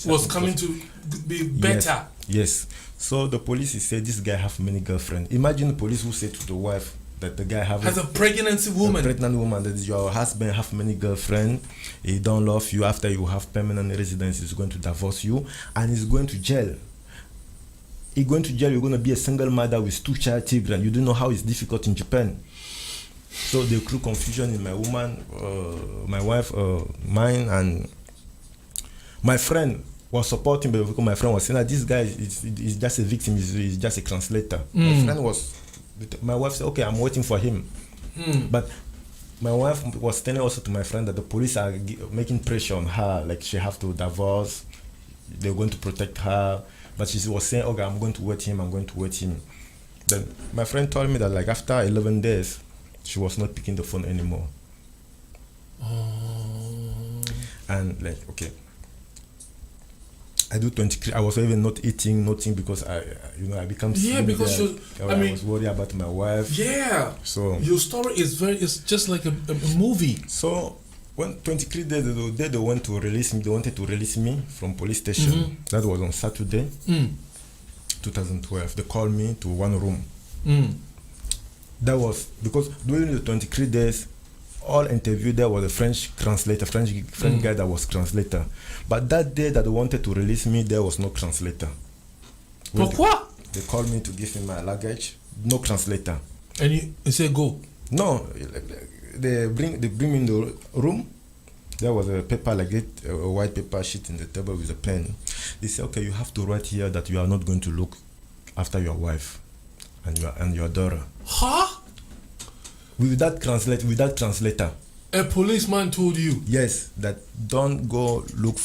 was coming to be better. Yes. So the police said this guy have many girlfriends. Imagine the police who say to the wife that the guy has a pregnant woman. Pregnant woman, that is your husband have many girlfriends. He don't love you. After you have permanent residence, he's going to divorce you and he's going to jail. He's going to jail. You're going to be a single mother with 2 children. You don't know how it's difficult in Japan. So they create confusion in my wife, mine, and my friend was supporting me because my friend was saying that this guy is just a victim, he's just a translator. My wife said, okay, I'm waiting for him. But my wife was telling also to my friend that the police are making pressure on her, like she have to divorce, they're going to protect her. But she was saying, okay, I'm going to wait him. Then my friend told me that like after 11 days, she was not picking the phone anymore. And like, okay. I do 23. I was even not eating nothing because I become sick. Yeah, because I was worried about my wife. Yeah. So your story is it's just like a movie. So when 23 days ago, they went to release me. They wanted to release me from police station. That was on Saturday, 2012. They called me to one room. That was because during the 23 days, all interview there was a French translator, French guy that was translator. But that day that they wanted to release me, there was no translator. Pourquoi? They called me to give me my luggage. No translator. And you say go. No, they bring me in the room. There was a paper like it, a white paper sheet in the table with a pen. They say, okay, you have to write here that you are not going to look after your wife and your daughter. Huh? With that translator. A policeman told you? Yes, that don't go look.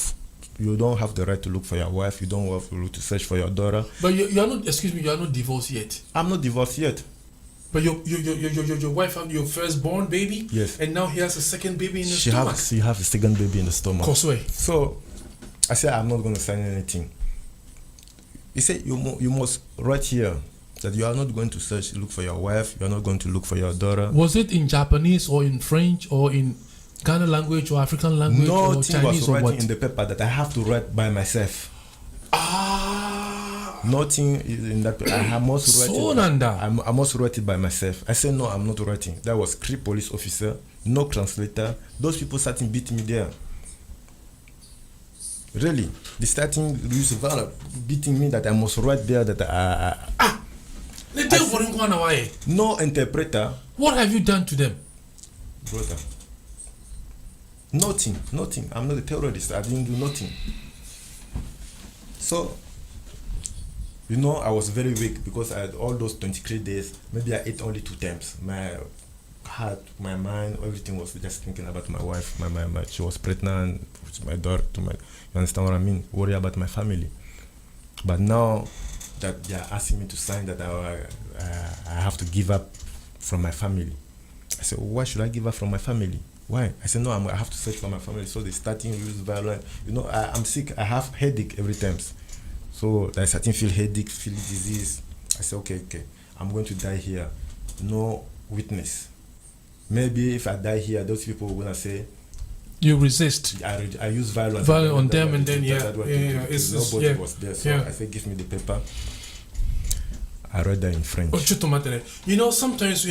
You don't have the right to look for your wife. You don't have to look to search for your daughter. But you are not. Excuse me. You are not divorced yet. I'm not divorced yet. But your wife had your firstborn baby. Yes. And now he has a second baby in the stomach. She have a second baby in the stomach. Cosway. So I said I'm not going to sign anything. He said you must write here that you are not going to look for your wife. You are not going to look for your daughter. Was it in Japanese or in French or in Ghana language or African language or Chinese was or writing what? in the paper that I have to write by myself. Nothing is in that. I must write it. I must write it by myself. I said no, I'm not writing. That was 3 police officer, no translator. Those people starting beating me there. Really, they starting beating me that I must write there that no interpreter. What have you done to them? Brother, nothing. I'm not a terrorist. I didn't do nothing. So, I was very weak because I had all those 23 days. Maybe I ate only 2 times. My heart, my mind, everything was just thinking about my wife. My she was pregnant with my daughter. You understand what I mean? Worry about my family. But now that they are asking me to sign that I have to give up from my family. I said, why should I give up from my family? Why? I said, no, I have to search for my family. So they starting to use violence. I'm sick. I have headache every time. So I starting feel headache, feel disease. I said, okay. I'm going to die here. No witness. Maybe if I die here, those people are going to say, you resist. I use violence. Violence on them and then, nobody was there. So I said, give me the paper. I read that in French. Sometimes,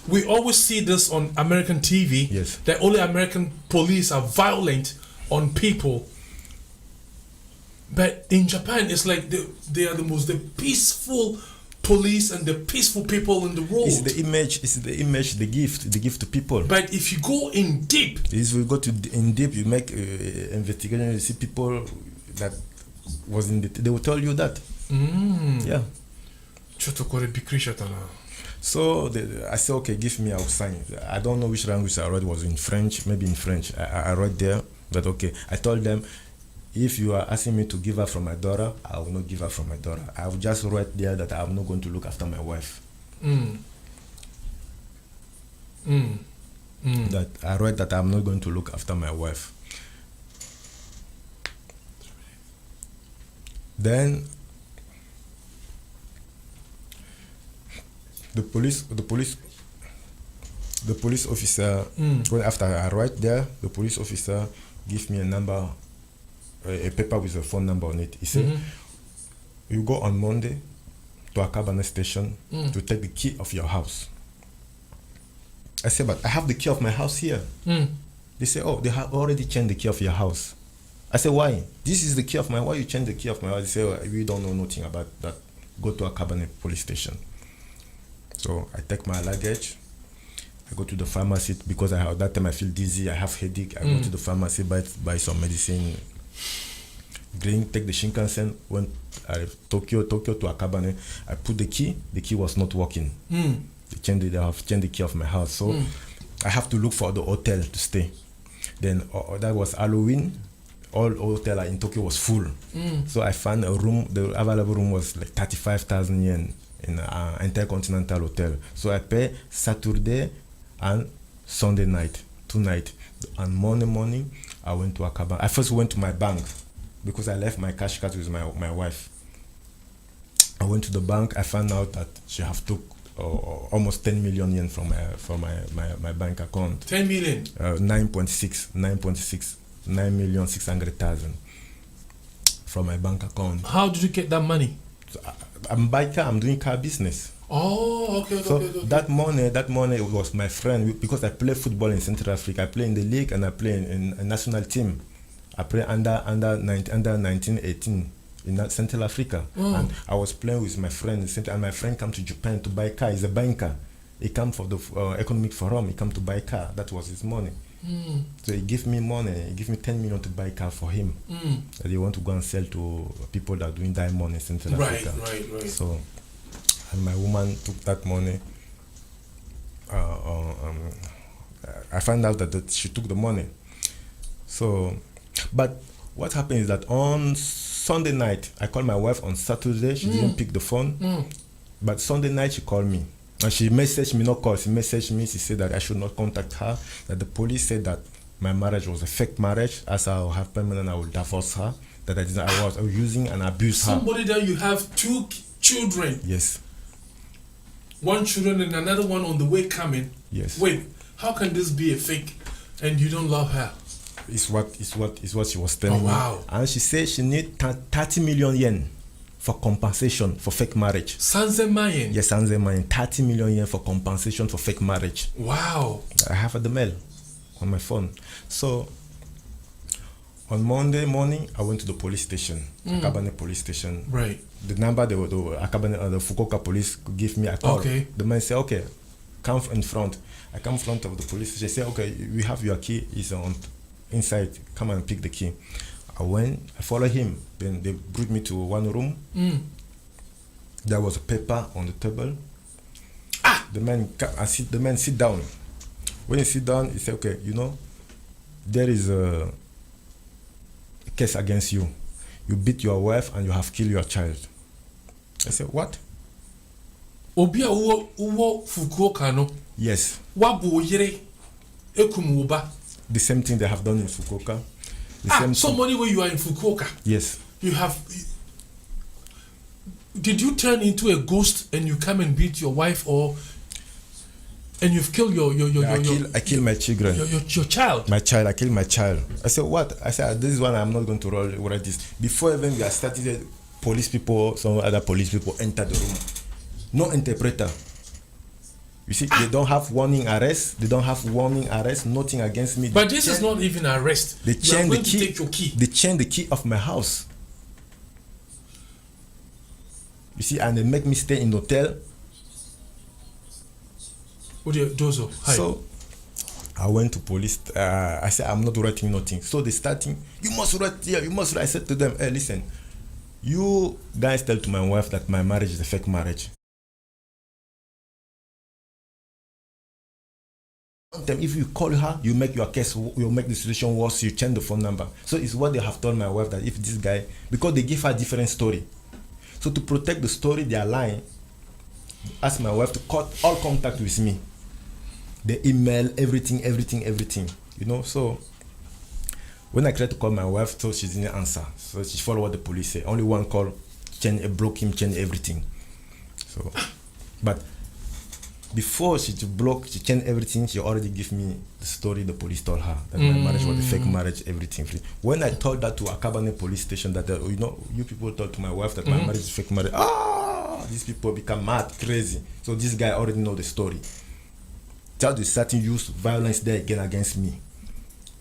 we always see this on American TV. Yes. That only American police are violent on people. But in Japan, it's like they are the peaceful police and the peaceful people in the world. It's the image, the gift to people. But if you go in deep, if you go in deep, you make investigation. You see people that was in they will tell you that. Yeah. So I said, okay, give me, I'll sign. I don't know which language I read, was in French, maybe in French. I read there that, okay, I told them, if you are asking me to give up from my daughter, I will not give up from my daughter. I will just write there that I'm not going to look after my wife. That I write that I'm not going to look after my wife. Then the police officer, after I write there, the police officer give me a number, a paper with a phone number on it. He said, you go on Monday to a cabinet station to take the key of your house. I said, but I have the key of my house here. They say, oh, they have already changed the key of your house. I said, why? This is the key of why you change the key of my house? They say, oh, we don't know nothing about that. Go to a cabinet police station. So I take my luggage. I go to the pharmacy because that time I feel dizzy. I have headache. I go to the pharmacy, buy some medicine. Take the Shinkansen. Went Tokyo to Akabane. I put the key. The key was not working. They have changed the key of my house. So I have to look for the hotel to stay. Then that was Halloween. All hotel in Tokyo was full. So I found a room. The available room was like 35,000 yen in an Intercontinental Hotel. So I pay Saturday and Sunday night, 2 nights. And Monday morning, I went to Akaba. I first went to my bank because I left my cash card with my wife. I went to the bank. I found out that she have took almost 10 million yen from my bank account. 10 million. 9,600,000 from my bank account. How did you get that money? So I'm by car. I'm doing car business. Oh, okay. So okay. that money was my friend, because I play football in Central Africa. I play in the league and I play in a national team. I play under 19, 18 in Central Africa. Oh. And I was playing with my friend, and my friend came to Japan to buy car. He's a banker. He came for the economic forum. He came to buy car. That was his money. So he gave me money. He gave me 10 million to buy car for him. That he want to go and sell to people that are doing diamond in Central Africa. Right. So, and my woman took that money. I found out that she took the money. So, but what happened is that on Sunday night, I called my wife on Saturday. She didn't pick the phone. But Sunday night, she called me. And she messaged me, not call, she messaged me. She said that I should not contact her, that the police said that my marriage was a fake marriage. As I'll have permanent, I will divorce her. That I was using and abuse her. Somebody that you have 2 children. Yes. 1 children and another one on the way coming. Yes. Wait, how can this be a fake and you don't love her? It's what she was telling me. Wow. And she said she need 30 million yen for compensation for fake marriage. Sanzemayen? Yes, Sanzemayen. 30 million yen for compensation for fake marriage. Wow. I have the mail on my phone. So on Monday morning, I went to the police station, Akabane police station. Right. The number the Akabane, the Fukuoka police give me a call. Okay. The man say, okay, come in front. I come in front of the police station. They say, okay, we have your key. It's on inside. Come and pick the key. I went. I followed him. Then they brought me to one room. There was a paper on the table. The man sit down. When he sit down, he said, okay, there is a case against you. You beat your wife and you have killed your child. I said, what? Obia uwo Fukuoka no. Yes. Wabu yere ekumuba. The same thing they have done in Fukuoka. Somebody where you are in Fukuoka. Yes. You have. Did you turn into a ghost and you come and beat your wife, and you've killed I kill my children. Your child. My child. I killed my child. I said, what? I said, this is one I'm not going to write this. Before even we are starting, some other police people enter the room. No interpreter. You see, they don't have warning arrest. Nothing against me. But this is not even arrest. They change the key. Take your key. They change the key of my house. You see, and they make me stay in the hotel. Dozo. Hi. So I went to police. I said, I'm not writing nothing. So they starting, you must write here, you must write. I said to them, hey, listen, you guys tell to my wife that my marriage is a fake marriage. If you call her, you make your case, you make the situation worse, you change the phone number. So it's what they have told my wife, that if this guy, because they give her a different story. So to protect the story they are lying, ask my wife to cut all contact with me. The email, everything. So when I tried to call my wife, so she didn't answer. So she followed what the police say. Only one call, block him, change everything. So, but before she changed everything, she already gave me the story the police told her, that my marriage was a fake marriage, everything. When I told that to Akabane police station, that you people told to my wife that my marriage is fake marriage, these people become mad, crazy. So this guy already know the story. Child is starting to use violence there again against me.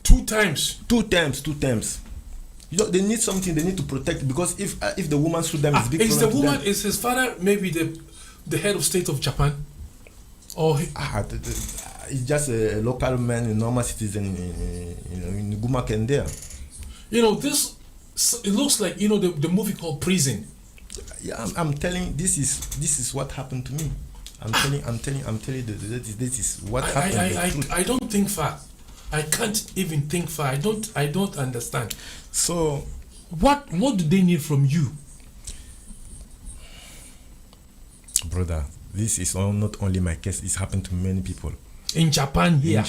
Two times. They need something. They need to protect, because if the woman sued them, it's big is problem the woman? to them. Is his father maybe the head of state of Japan? Or he's just a local man, a normal citizen in Gumaken there. This. It looks like the movie called Prison. Yeah, I'm telling. This is what happened to me. I'm telling you this is what happened. I don't think far. I can't even think far. I don't understand. So what do they need from you, brother? This is not only my case. It's happened to many people in Japan here.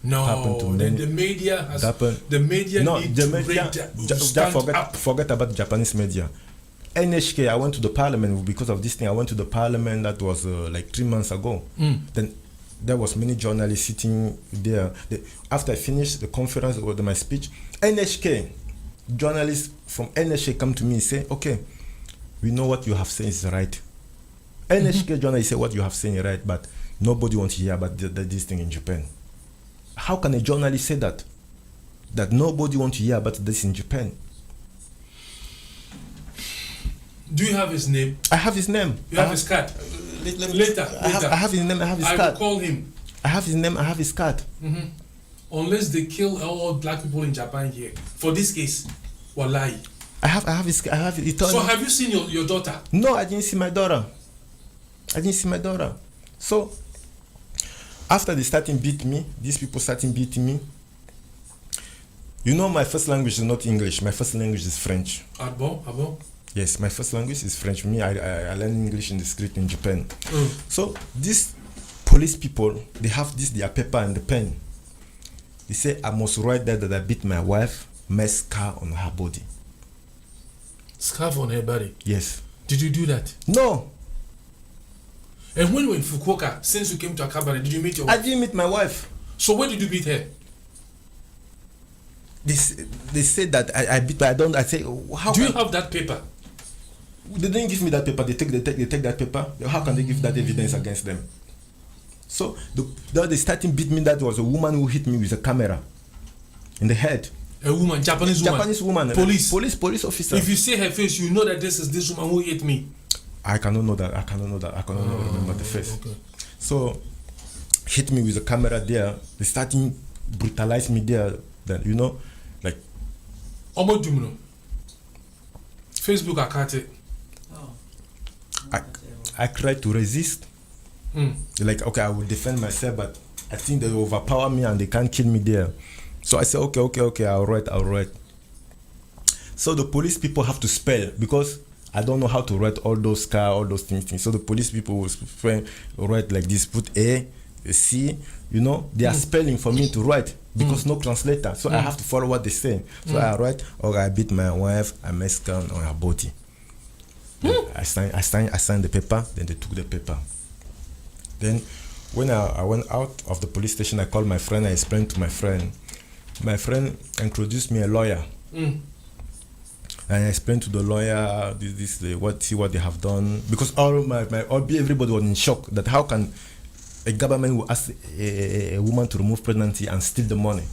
No, happened to many. The media has. The media. The media. No, need the to media. stand up. Forget about Japanese media. NHK, I went to the parliament because of this thing. I went to the parliament that was like 3 months ago. Then there was many journalists sitting there. After I finished the conference or my speech, NHK, journalists from NHK come to me and say, okay, we know what you have said is right. NHK journalists say what you have said is right, but nobody wants to hear about this thing in Japan. How can a journalist say that? That nobody wants to hear about this in Japan? Do you have his name? I have his name. You have his card? Later. I have his name, I have his card. I will call him. I have his name, I have his card. Unless they kill all black people in Japan here. For this case, wallahi. I have his. So have you seen your daughter? No, I didn't see my daughter. So after they starting beat me, these people starting beating me. You know, my first language is not English. My first language is French. Ah bon? Yes, my first language is French. Me, I learned English in the street in Japan. So these police people, they have their paper and the pen. They say I must write that I beat my wife, my scar on her body. Scarf on her body? Yes. Did you do that? No. And when you were in Fukuoka, since you came to Akabare, did you meet your wife? I didn't meet my wife. So where did you meet her? They said that I beat her. I say, how? Do you have that paper? They didn't give me that paper. They take that paper. How can they give that evidence against them? So they started beat me. That was a woman who hit me with a camera in the head. A woman, Japanese woman. Police officer. If you see her face, you know that this is this woman who hit me. I cannot know that. I cannot remember the face. Okay. So hit me with a camera there. They starting brutalize me there. Then like. Facebook account. I tried to resist. Like, okay, I will defend myself, but I think they overpower me and they can't kill me there. So I said, okay, I'll write. So the police people have to spell because I don't know how to write all those things. So the police people will write like this, put A, C, they are spelling for me to write because no translator. So I have to follow what they say. So I write, I beat my wife, I messed on her body. I signed the paper, then they took the paper. Then when I went out of the police station, I called my friend, I explained to my friend. My friend introduced me a lawyer. And I explained to the lawyer what they have done. Because everybody was in shock that how can a government will ask a woman to remove pregnancy and steal the money.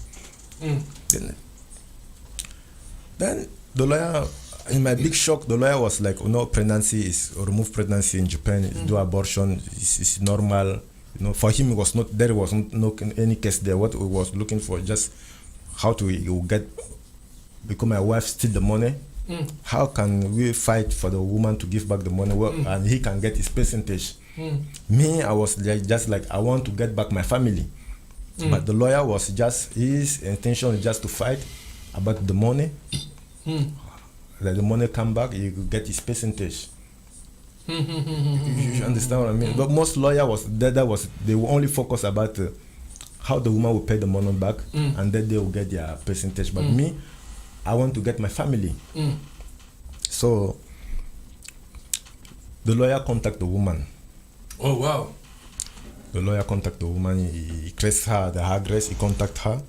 Then the lawyer, in my big shock, the lawyer was like, remove pregnancy in Japan, do abortion, is normal. For him, there was no any case there. What we was looking for, just how to because my wife steal the money. How can we fight for the woman to give back the money and he can get his percentage? Me, I was just like, I want to get back my family. But the lawyer was his intention is just to fight about the money. That the money come back, you could get his percentage. You understand what I mean? But most lawyers they will only focus about how the woman will pay the money back, and then they will get their percentage. But me, I want to get my family. So the lawyer contact the woman. Oh wow! The lawyer contact the woman. He creates her the address. He contact her.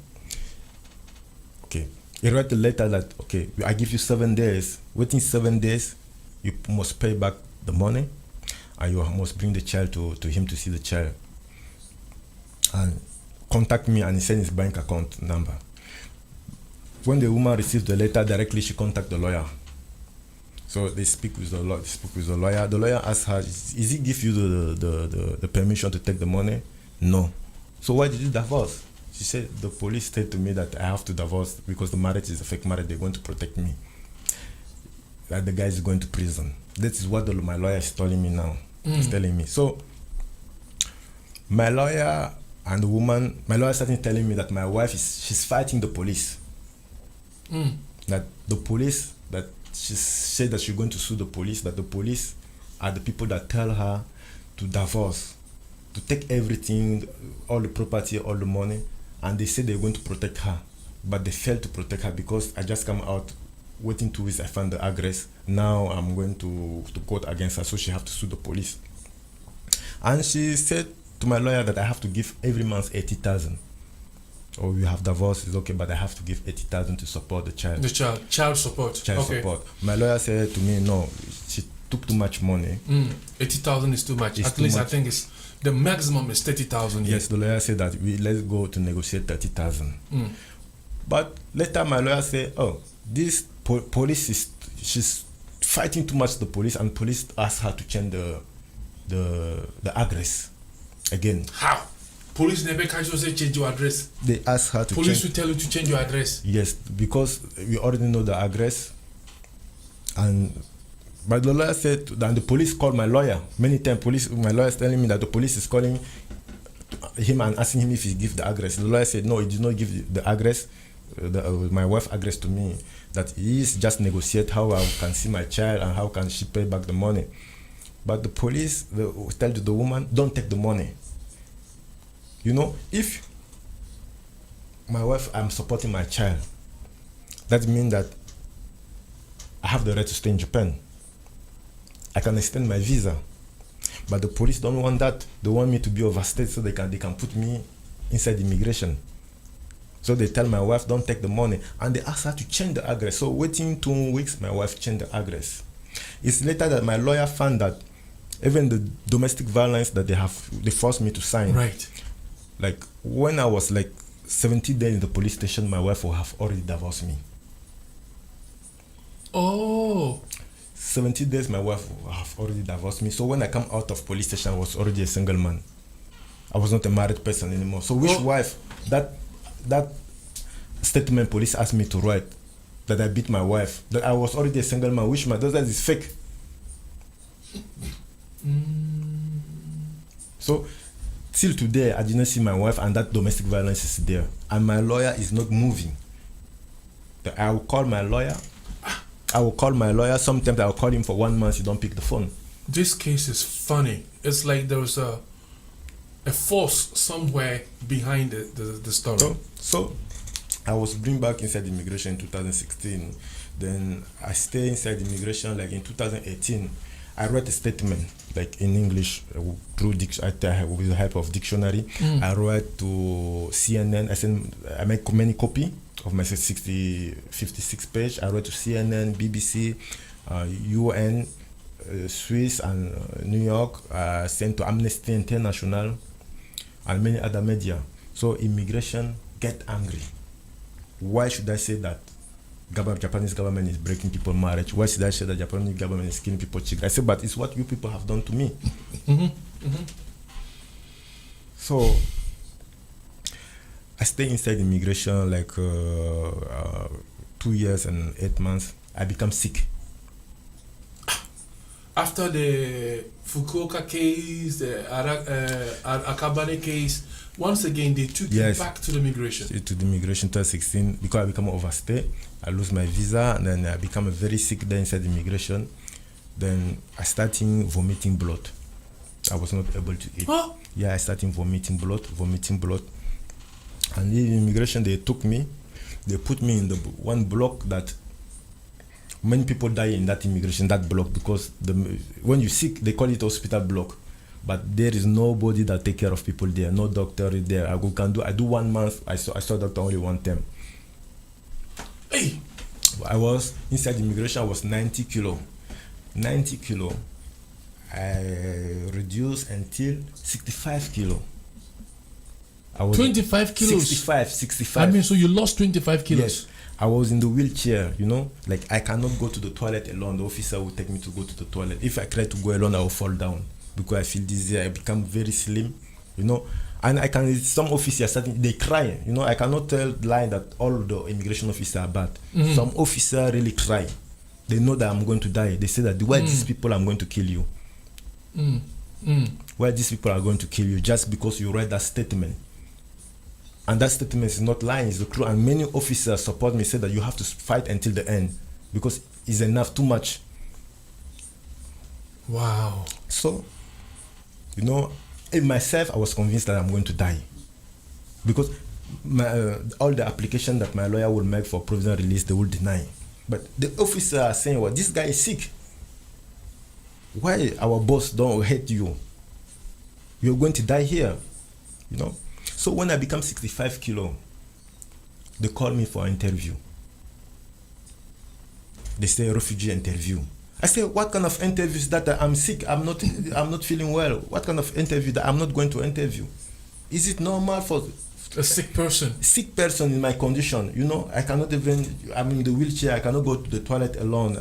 Okay. He write a letter that, okay, I give you 7 days. Within 7 days, you must pay back the money and you must bring the child to him to see the child. And contact me, and he send his bank account number. When the woman receives the letter, directly she contact the lawyer. So they speak with the lawyer. The lawyer asks her, is he give you the permission to take the money? No. So why did you divorce? She said, the police said to me that I have to divorce because the marriage is a fake marriage. They're going to protect me. That the guy is going to prison. That is what my lawyer is telling me now. He's telling me. So, my lawyer and the woman, my lawyer started telling me that my wife she's fighting the police. That the police, that she said that she's going to sue the police, that the police are the people that tell her to divorce, to take everything, all the property, all the money. And they said they're going to protect her, but they failed to protect her because I just come out waiting 2 weeks, I found the address. Now I'm going to court against her, so she have to sue the police. And she said to my lawyer that I have to give every month 80,000. Or we have divorced, it's okay, but I have to give 80,000 to support the child. The child support. Support. My lawyer said to me, no, she took too much money. 80,000 is too much. It's At too least much. I think it's the maximum is 30,000. Yes, the lawyer said that let's go to negotiate 30,000. But later my lawyer said, oh, this police she's fighting too much the police, and police asked her to change the address again. How? Police never can say change your address. They asked her to Police change. will tell you to change your address. Yes, because we already know the address. But the lawyer said that the police called my lawyer many times. My lawyer is telling me that the police is calling him and asking him if he give the address. The lawyer said no, he did not give the address, my wife's address to me. That he is just negotiate how I can see my child and how can she pay back the money. But the police tell the woman, don't take the money. You know, if my wife, I'm supporting my child, that means that I have the right to stay in Japan. I can extend my visa. But the police don't want that. They want me to be overstayed so they can put me inside immigration. So they tell my wife, don't take the money. And they ask her to change the address. So waiting 2 weeks, my wife changed the address. It's later that my lawyer found that even the domestic violence that they forced me to sign. Right. Like when I was like 70 days in the police station, my wife will have already divorced me. Oh. 70 days, my wife will have already divorced me. So when I come out of police station, I was already a single man. I was not a married person anymore. So which wife, that statement police asked me to write, that I beat my wife, that I was already a single man, which that is fake. So till today, I didn't see my wife, and that domestic violence is there. And my lawyer is not moving. I will call my lawyer. Sometimes I will call him for 1 month, he don't pick the phone. This case is funny. It's like there was a force somewhere behind the story. So I was bring back inside immigration in 2016. Then I stay inside immigration like in 2018. I wrote a statement like in English through with the help of dictionary. I wrote to CNN. I make many copy of my 56 page. I wrote to CNN, BBC, UN, Swiss and New York. Sent to Amnesty International and many other media. So immigration get angry. Why should I say that Japanese government is breaking people's marriage? Why should I say that Japanese government is killing people's children? I said, but it's what you people have done to me. So I stay inside immigration like 2 years and 8 months. I become sick. After the Fukuoka case, the Akabane case, once again they took you back to the immigration. To the immigration 2016 because I become overstay. I lose my visa and then I become very sick there inside immigration. Then I started vomiting blood. I was not able to eat. Huh? Yeah, I started vomiting blood. And in immigration they took me. They put me in the one block that many people die in that immigration, that block, because when you're sick, they call it hospital block. But there is nobody that take care of people there, no doctor there. I do 1 month, I saw doctor only one time. Hey! I was inside immigration, I was 90 kilo. I reduced until 65 kilo. I was 25 kilos? 65. I mean, so you lost 25 kilos? Yes. I was in the wheelchair, like I cannot go to the toilet alone. The officer will take me to go to the toilet. If I try to go alone, I will fall down because I feel dizzy. I become very slim, And some officers, they cry, I cannot tell lie that all the immigration officers are bad. Some officers really cry. They know that I'm going to die. They say that, why these people I'm going to kill you? Why these people are going to kill you just because you read that statement? And that statement is not lying, it's the truth. And many officers support me, say that you have to fight until the end because it's enough, too much. Wow. So, in myself, I was convinced that I'm going to die. Because all the application that my lawyer will make for provisional release, they will deny. But the officer are saying, well, this guy is sick. Why our boss don't hate you? You're going to die here, you know. So when I become 65 kilo, they call me for an interview. They say refugee interview. I say, what kind of interview is that? I'm sick. I'm not feeling well. What kind of interview that I'm not going to interview? Is it normal for a sick person? Sick person in my condition, you know. I cannot even. I'm in the wheelchair. I cannot go to the toilet alone.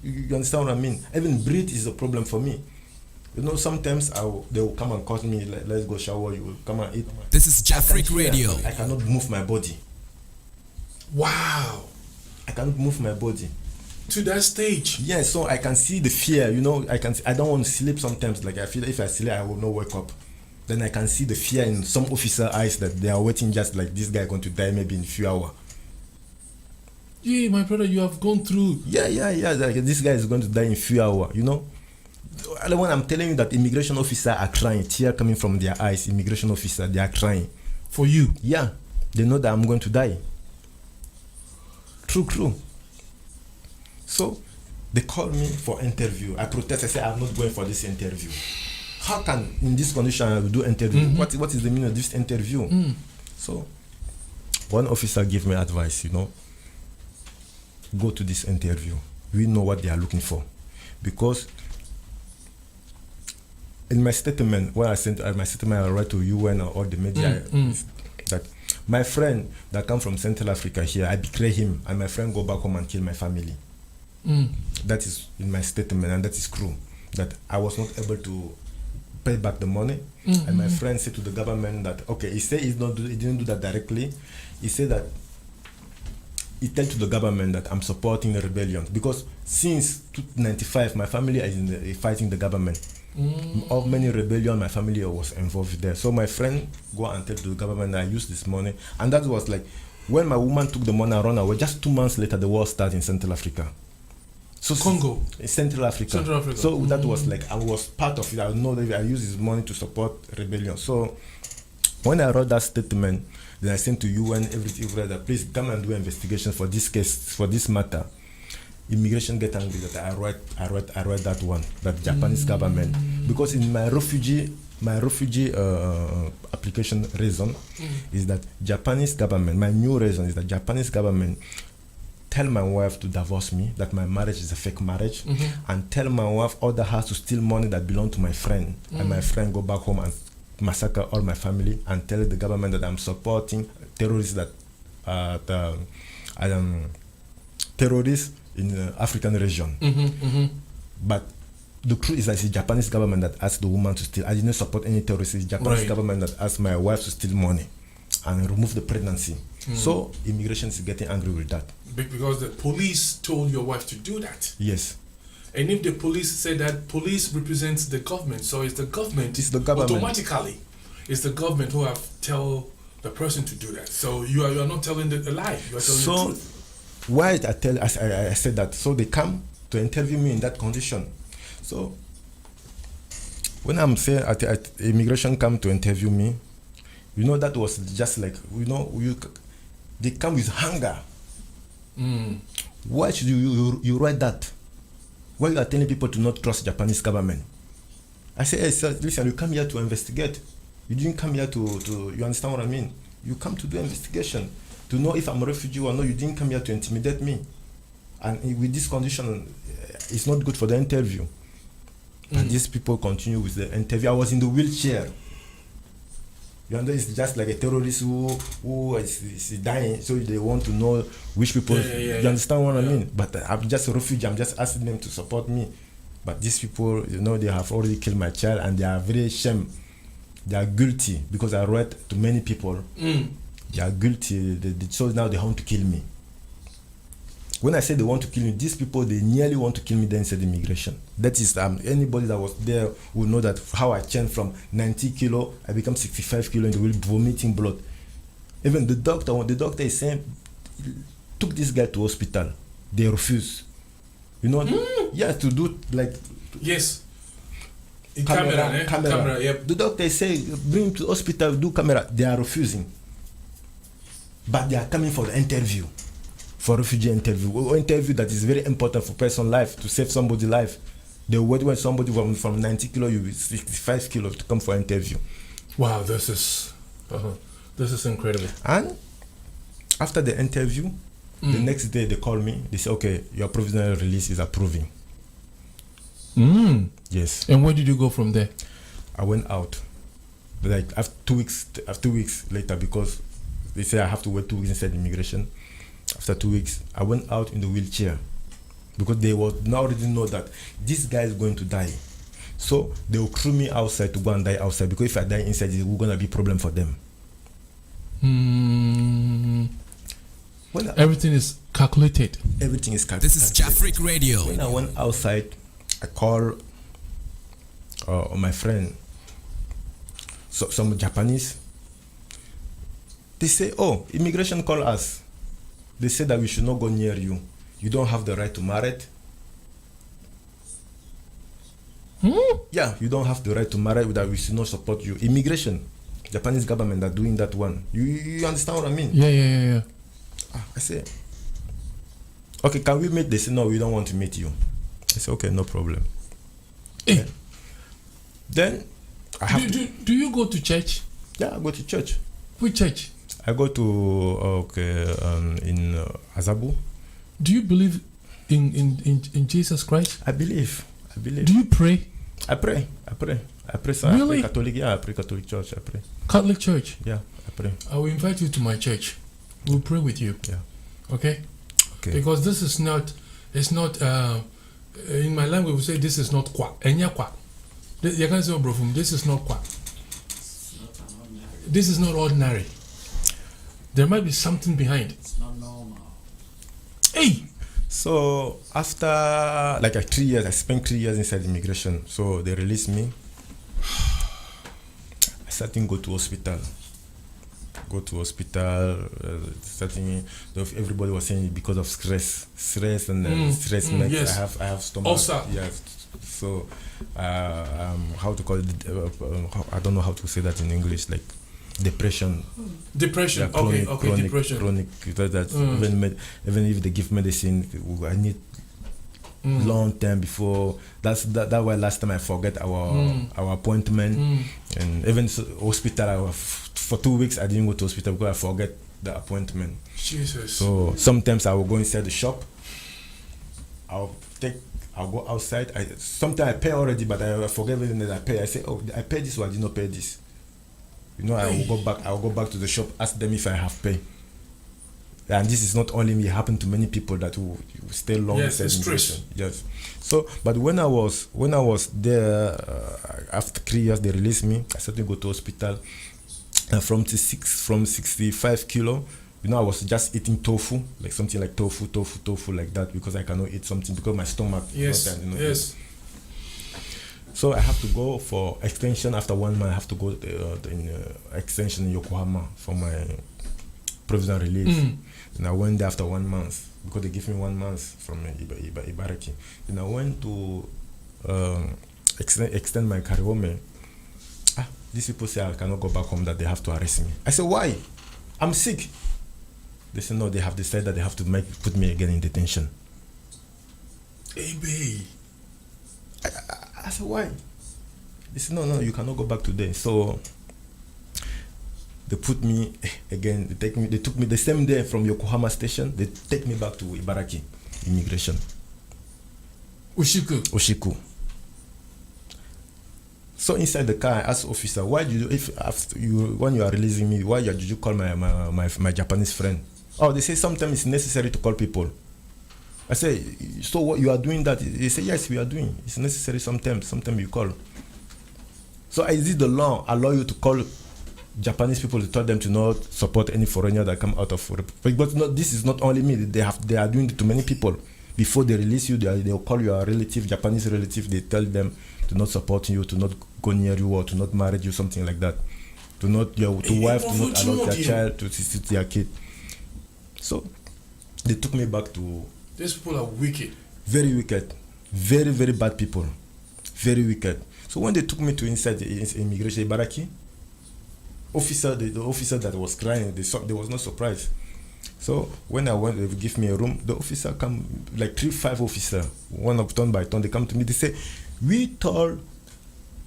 You understand what I mean? Even breathe is a problem for me. You know, sometimes they will come and call me, like, let's go shower, you will come and eat. This is Jafric Radio. I cannot move my body. Wow. I cannot move my body. To that stage? Yeah, so I can see the fear, you know, I don't want to sleep sometimes, like I feel if I sleep, I will not wake up. Then I can see the fear in some officer eyes that they are waiting just like this guy going to die maybe in a few hours. Yeah, my brother, you have gone through. Yeah, like this guy is going to die in a few hours, you know. When I'm telling you that immigration officers are crying, tears coming from their eyes, immigration officers, they are crying. For you? Yeah, they know that I'm going to die. True. So, they call me for interview. I protest, I say, I'm not going for this interview. How can, in this condition, I will do interview? Mm-hmm. What is the meaning of this interview? So, one officer gave me advice, you know, go to this interview. We know what they are looking for. Because in my statement, when I sent my statement, I write to UN or all the media, that my friend that come from Central Africa here, I betray him, and my friend go back home and kill my family. That is in my statement, and that is true. That I was not able to pay back the money, and my friend said to the government that okay, he said he didn't do that directly. He said that he tell to the government that I'm supporting the rebellion because since 1995 my family is fighting the government. Of many rebellion, my family was involved there. So my friend go and tell to the government that I use this money, and that was like when my woman took the money and run away. Just 2 months later, the war started in Central Africa. So Congo, Central Africa. So that was like I was part of it. I know that I use this money to support rebellion. So when I wrote that statement, then I sent to UN everything that please come and do an investigation for this case, for this matter. Immigration get angry that I write that one, that Japanese government, because in my refugee application reason is that Japanese government, my new reason is that Japanese government tell my wife to divorce me, that my marriage is a fake marriage, and tell my wife order her to steal money that belong to my friend, and my friend go back home and massacre all my family, and tell the government that I'm supporting terrorists terrorists in the African region. But the truth is that it's the Japanese government that asked the woman to steal. I didn't support any terrorists. It's the Japanese government that asked my wife to steal money and remove the pregnancy. So immigration is getting angry with that. Because the police told your wife to do that. Yes. And if the police said that, police represents the government, so it's the government. It's the government. Automatically, it's the government who have tell the person to do that. So you are not telling a lie. You are telling the truth. Why I said that? So they come to interview me in that condition. So when I'm saying at immigration come to interview me, you know that was just like they come with hunger. Why should you write that? Why you are telling people to not trust Japanese government? I say, hey, sir, listen, you come here to investigate. You didn't come here to you understand what I mean? You come to do investigation. To know if I'm a refugee or not. You didn't come here to intimidate me. And with this condition, it's not good for the interview. And these people continue with the interview. I was in the wheelchair. You understand? It's just like a terrorist who is dying, so they want to know which people. You understand what I mean? But I'm just a refugee. I'm just asking them to support me. But these people, they have already killed my child, and they are very ashamed. They are guilty because I wrote to many people. They are guilty. So now they want to kill me. When I say they want to kill me, these people, they nearly want to kill me. Then said immigration. That is anybody that was there will know that how I changed from 90 kilo, I become 65 kilo, and they will be vomiting blood. Even the doctor is saying, took this guy to hospital. They refuse. Yeah, to do like yes. In camera. Yep. The doctor say bring him to hospital, do camera. They are refusing. But they are coming for the interview. for refugee interview, or interview that is very important for person's life, to save somebody's life. They wait when somebody from 90 kilo, you 65 kilo to come for interview. Wow, this is incredible. And after the interview, the next day they call me. They say, okay, your provisional release is approving. Yes. And where did you go from there? I went out. Like after 2 weeks later, because they say I have to wait 2 weeks inside immigration. After 2 weeks, I went out in the wheelchair because they would already know that this guy is going to die. So they will throw me outside to go and die outside, because if I die inside, it's going to be a problem for them. Well, everything is calculated. Everything is calculated. This is Jafric Radio. When I went outside, I called my friend, some Japanese. They say, oh, immigration call us. They say that we should not go near you. You don't have the right to marry it. Yeah, you don't have the right to marry, that we should not support you. Immigration, Japanese government are doing that one. You understand what I mean? Yeah. I say, okay, can we meet? They say, no, we don't want to meet you. I say, okay, no problem. Hey. Then I have do you go to church? Yeah, I go to church. Which church? I go to in Azabu. Do you believe in Jesus Christ? I believe. Do you pray? I pray. So really? I pray Catholic. Yeah, I pray Catholic church. I pray. Catholic church? Yeah, I pray. I will invite you to my church. We'll pray with you. Yeah. Okay? Okay. Because this is not, it's not, in my language we say this is not kwa. Enya kwa. You can say, bro, this is not kwa. This is not ordinary. There might be something behind. It's not normal. Hey! So after like 3 years, I spent 3 years inside immigration. So they released me. I started to go to hospital. Everybody was saying because of stress and stress makes yes. I have stomach. Ulcer. Yeah. So how to call it? I don't know how to say that in English. Like depression. Yeah, chronic, depression. Chronic. That even if they give medicine, I need long time before. That's why last time I forget our appointment, and even hospital. For 2 weeks I didn't go to hospital because I forget the appointment. Jesus. So sometimes I will go inside the shop. I'll go outside. Sometimes I pay already, but I forget everything that I pay. I say, oh, I paid this or I did not pay this. I will go back. I will go back to the shop, ask them if I have pay. And this is not only me; it happened to many people that who stay long. Yes, it's stress. Yes. So, but when I was there, after 3 years, they released me. I started to go to hospital. And from 65 kilo, I was just eating tofu, like something like tofu like that, because I cannot eat something because my stomach. Yes. Yes. So I have to go for extension. After 1 month, I have to go in extension in Yokohama for my provisional release. And I went there after 1 month because they give me 1 month from Ibaraki. Then I went to extend my carry home. These people say I cannot go back home, that they have to arrest me. I said, why? I'm sick. They said, no, they have decided that they have to put me again in detention. Hey, babe. I said, why? They said, no, you cannot go back today. So they put me again. They took me the same day from Yokohama station. They take me back to Ibaraki Immigration. Oshiku. So inside the car, I asked officer, why did when you are releasing me, why did you call my Japanese friend? Oh, they say sometimes it's necessary to call people. I say, so what you are doing that? They say, yes, we are doing. It's necessary sometimes you call. So is it the law allow you to call Japanese people to tell them to not support any foreigner that come out of? But this is not only me. They are doing it to many people. Before they release you, they'll call your relative, Japanese relative. They tell them to not support you, to not go near you, or to not marry you, something like that. To not wife, to not allow their child to see their kid. So they took me back to. These people are wicked. Very wicked, very very bad people, very wicked. So when they took me to inside the immigration Ibaraki, the officer that was crying, they was not surprised. So when I went, they give me a room. The officer come, like 3-5 officer, one of turn by turn. They come to me. They say, "We told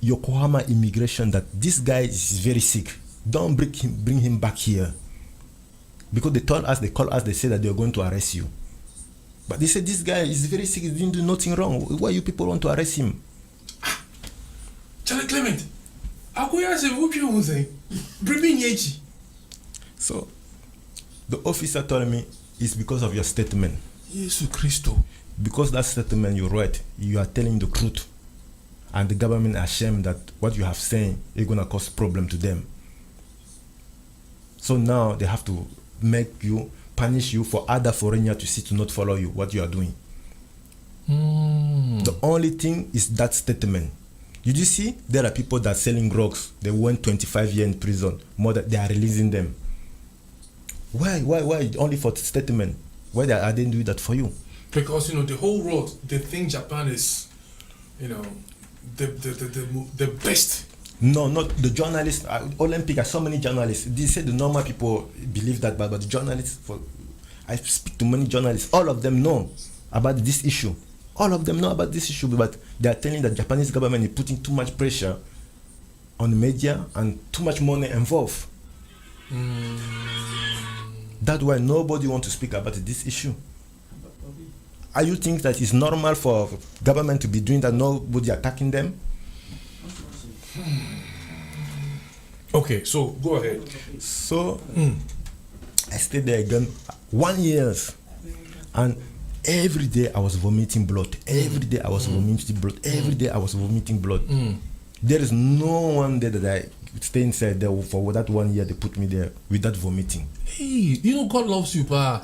Yokohama Immigration that this guy is very sick. Don't bring him back here." Because they told us, they called us, they said that they are going to arrest you. But they said this guy is very sick. He didn't do nothing wrong. Why you people want to arrest him? Charlie Clement, Akuya se wupi unze. Bring me yechi. So the officer told me it's because of your statement. Jesus Christo. Because that statement you write, you are telling the truth. And the government are ashamed that what you have saying is going to cause problem to them. So now they have to punish you for other foreigners to see to not follow you, what you are doing. The only thing is that statement. You just see, there are people that are selling drugs. They went 25 years in prison. More that they are releasing them. Why? Only for statement. Why are they doing that for you? Because the whole world, they think Japan is, the best. No, not the journalists. Olympic, so many journalists. They say the normal people believe that, but the journalists. I speak to many journalists. All of them know about this issue. All of them know about this issue, but they are telling the Japanese government is putting too much pressure on the media and too much money involved. That's why nobody wants to speak about this issue. Are you think that it's normal for government to be doing that? Nobody attacking them? Okay, so go ahead. So I stayed there again 1 year, and every day I was vomiting blood. Every day I was vomiting blood. Every day I was vomiting blood. There is no one day that I stay inside there for that 1 year. They put me there without vomiting. Hey, God loves you, pa.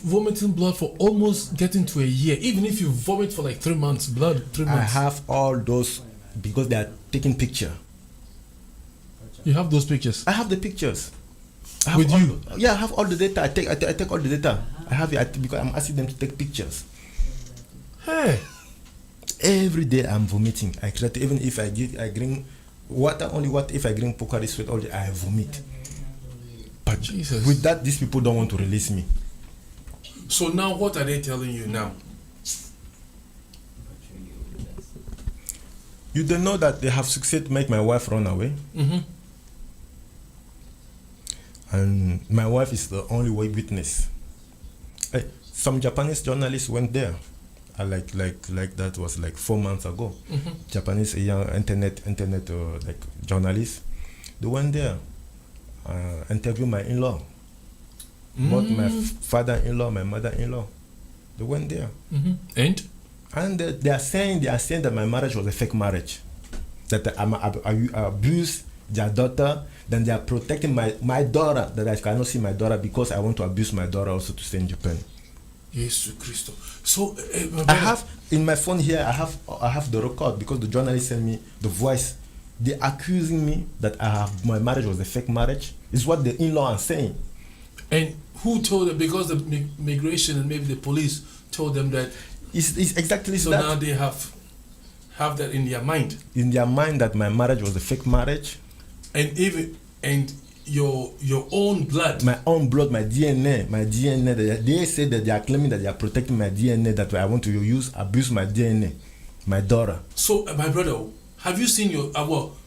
Vomiting blood for almost getting to a year. Even if you vomit for like 3 months, blood 3 months. I have all those because they are taking picture. You have those pictures? I have the pictures. With you? Yeah, I have all the data. I take all the data. I have it because I'm asking them to take pictures. Hey. Every day I'm vomiting. I create, even if I drink water, only water. If I drink Pocari Sweat all day, I vomit. But Jesus. With that, these people don't want to release me. So now what are they telling you now? You don't know that they have succeeded to make my wife run away. And my wife is the only witness. Some Japanese journalists went there. Like that was like 4 months ago. Japanese young internet like journalists. They went there, interview my in-law, both my father-in-law, my mother-in-law. They went there, and they are saying that my marriage was a fake marriage, that I abused their daughter. Then they are protecting my daughter, that I cannot see my daughter because I want to abuse my daughter also to stay in Japan. Jesus Christ. So I have in my phone here. I have the record because the journalist sent me the voice. They accusing me that my marriage was a fake marriage. Is what the in-law are saying. And who told them? Because the immigration and maybe the police told them that. It's exactly so that. Now they have that in their mind. In their mind that my marriage was a fake marriage. And your own blood. My own blood, my DNA. They say that they are claiming that they are protecting my DNA. That I want to abuse my DNA, my daughter. So, my brother, have you seen your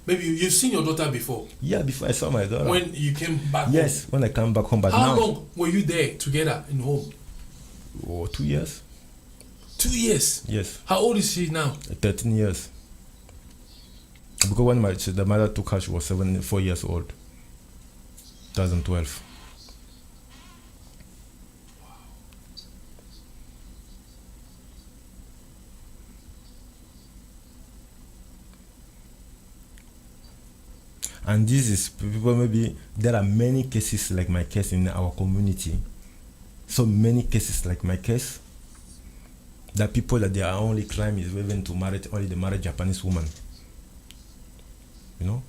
maybe you've seen your daughter before? Yeah, before I saw my daughter. When you came back home? Yes, when I came back home. But how long were you there together in home? 2 years. 2 years? Yes. How old is she now? 13 years. Because when the mother took her, she was 4 years old. 2012. Wow. And this is people, maybe there are many cases like my case in our community. So many cases like my case. That people that their only crime is even to marry Japanese woman. You know,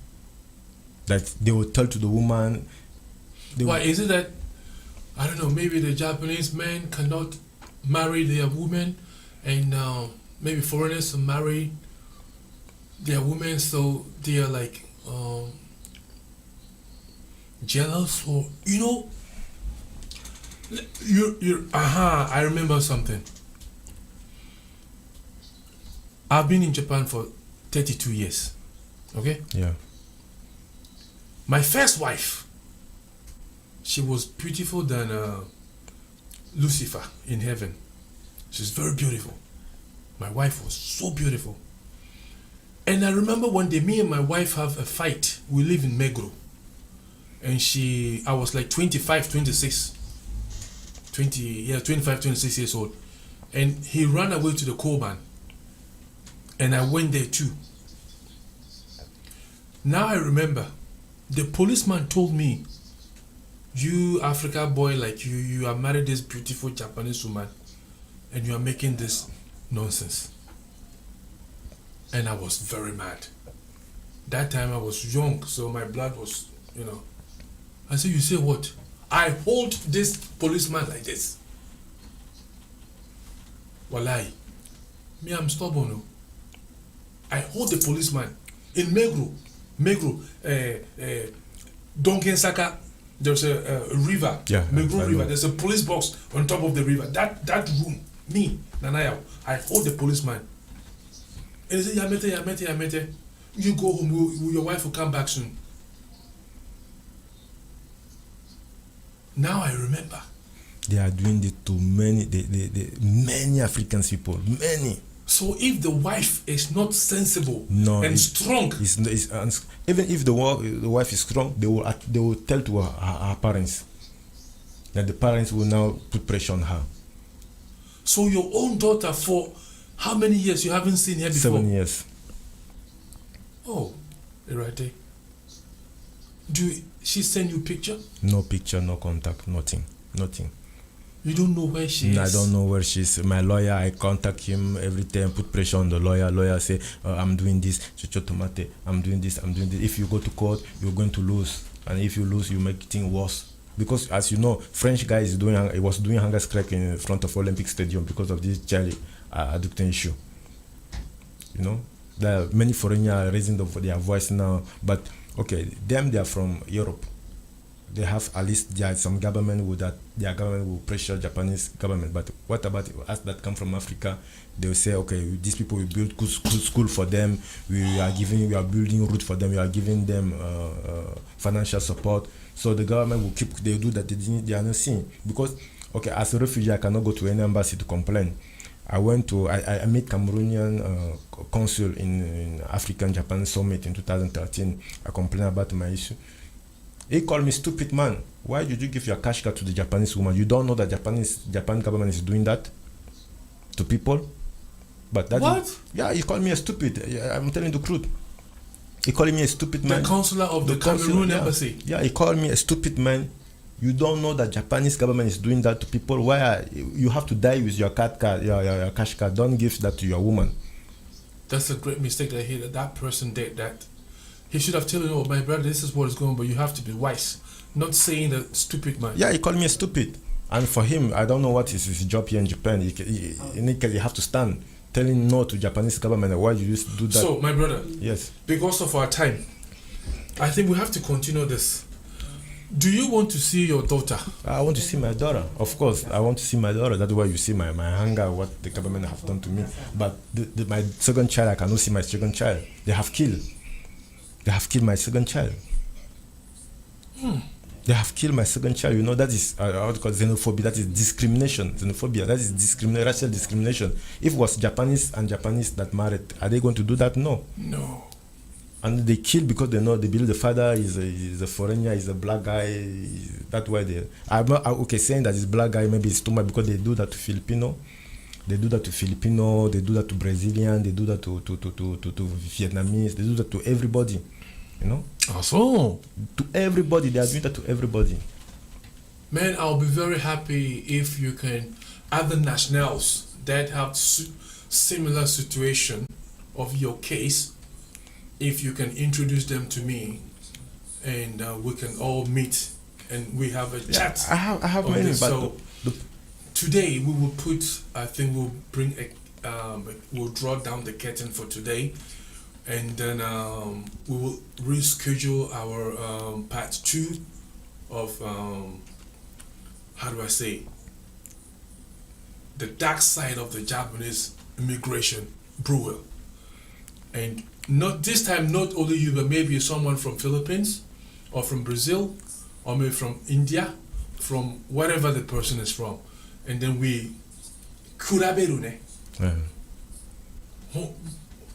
that they will tell to the woman. Why is it that I don't know? Maybe the Japanese men cannot marry their women, and maybe foreigners marry their women, so they are like jealous, or I remember something. I've been in Japan for 32 years. Okay? Yeah. My first wife, she was beautiful than Lucifer in heaven. She's very beautiful. My wife was so beautiful. And I remember one day, me and my wife have a fight. We live in Meguro. And I was like 25, 26. 25, 26 years old. And he ran away to the coal mine. And I went there too. Now I remember, the policeman told me, you Africa boy like you are married this beautiful Japanese woman and you are making this nonsense. And I was very mad. That time I was young, so my blood was, I said, you say what? I hold this policeman like this. Wallahi. Me, I'm stubborn. No? I hold the policeman in Meguro, Donkensaka. There's a river, Meguro River. There's a police box on top of the river. That room, me, Nanaya, I hold the policeman. And he said, Yamete. You go home, your wife will come back soon. Now I remember. They are doing this to many African people, many. So if the wife is not sensible strong, even if the wife is strong, they will tell to her parents. That the parents will now put pressure on her. So your own daughter, for how many years you haven't seen her before? 7 years. Oh, right there. She send you picture? No picture, no contact, nothing. You don't know where she is? I don't know where she is. My lawyer, I contact him every time, put pressure on the lawyer. Lawyer say, I'm doing this, I'm doing this. If you go to court, you're going to lose. And if you lose, you make things worse. Because as you know, French guy was doing hunger strike in front of Olympic Stadium because of this child addiction issue. There are many foreigners raising their voice now. But okay, they are from Europe. They have at least some government their government will pressure Japanese government. But what about us that come from Africa? They will say, okay, these people will build good school for them. We are building route for them. We are giving them financial support. So the government will they do that. They are not seeing because okay, as a refugee, I cannot go to any embassy to complain. I met Cameroonian consul in African Japan Summit in 2013. I complained about my issue. He called me stupid man. Why did you give your cash card to the Japanese woman? You don't know that Japan government is doing that to people? But that what? He called me a stupid. I'm telling the truth. He called me a stupid man. The consular of the Cameroon embassy. Yeah, he called me a stupid man. You don't know that Japanese government is doing that to people. Why you have to die with your your cash card? Don't give that to your woman. That's a great mistake that that person did that. He should have told you, oh, my brother, this is what is going on, but you have to be wise. Not saying that stupid man. Yeah, he called me a stupid. And for him, I don't know what is his job here in Japan. In any case, you have to stand telling no to Japanese government. Why you used to do that? So, my brother, yes, because of our time, I think we have to continue this. Do you want to see your daughter? I want to see my daughter. Of course, I want to see my daughter. That's why you see my anger, what the government have done to me. But my second child, I cannot see my second child. They have killed my second child. They have killed my second child. That is what call xenophobia. That is discrimination. Xenophobia. That is racial discrimination. If it was Japanese that married, are they going to do that? No. No. And they kill because they know, they believe the father is a foreigner, is a black guy. That's why I'm not saying that it's black guy. Maybe it's too much because they do that to Filipino. They do that to Filipino. They do that to Brazilian. They do that to Vietnamese. They do that to everybody. So to everybody, they are doing that to everybody. Man, I'll be very happy if you can other nationals that have similar situation of your case, if you can introduce them to me, and we can all meet and we have a chat. I have many, but so today we will we'll bring we'll draw down the curtain for today. And then we will reschedule our part 2 of how do I say, the dark side of the Japanese immigration brewing. And not this time, not only you, but maybe someone from Philippines or from Brazil or maybe from India, from wherever the person is from. And then we kuraberu ne.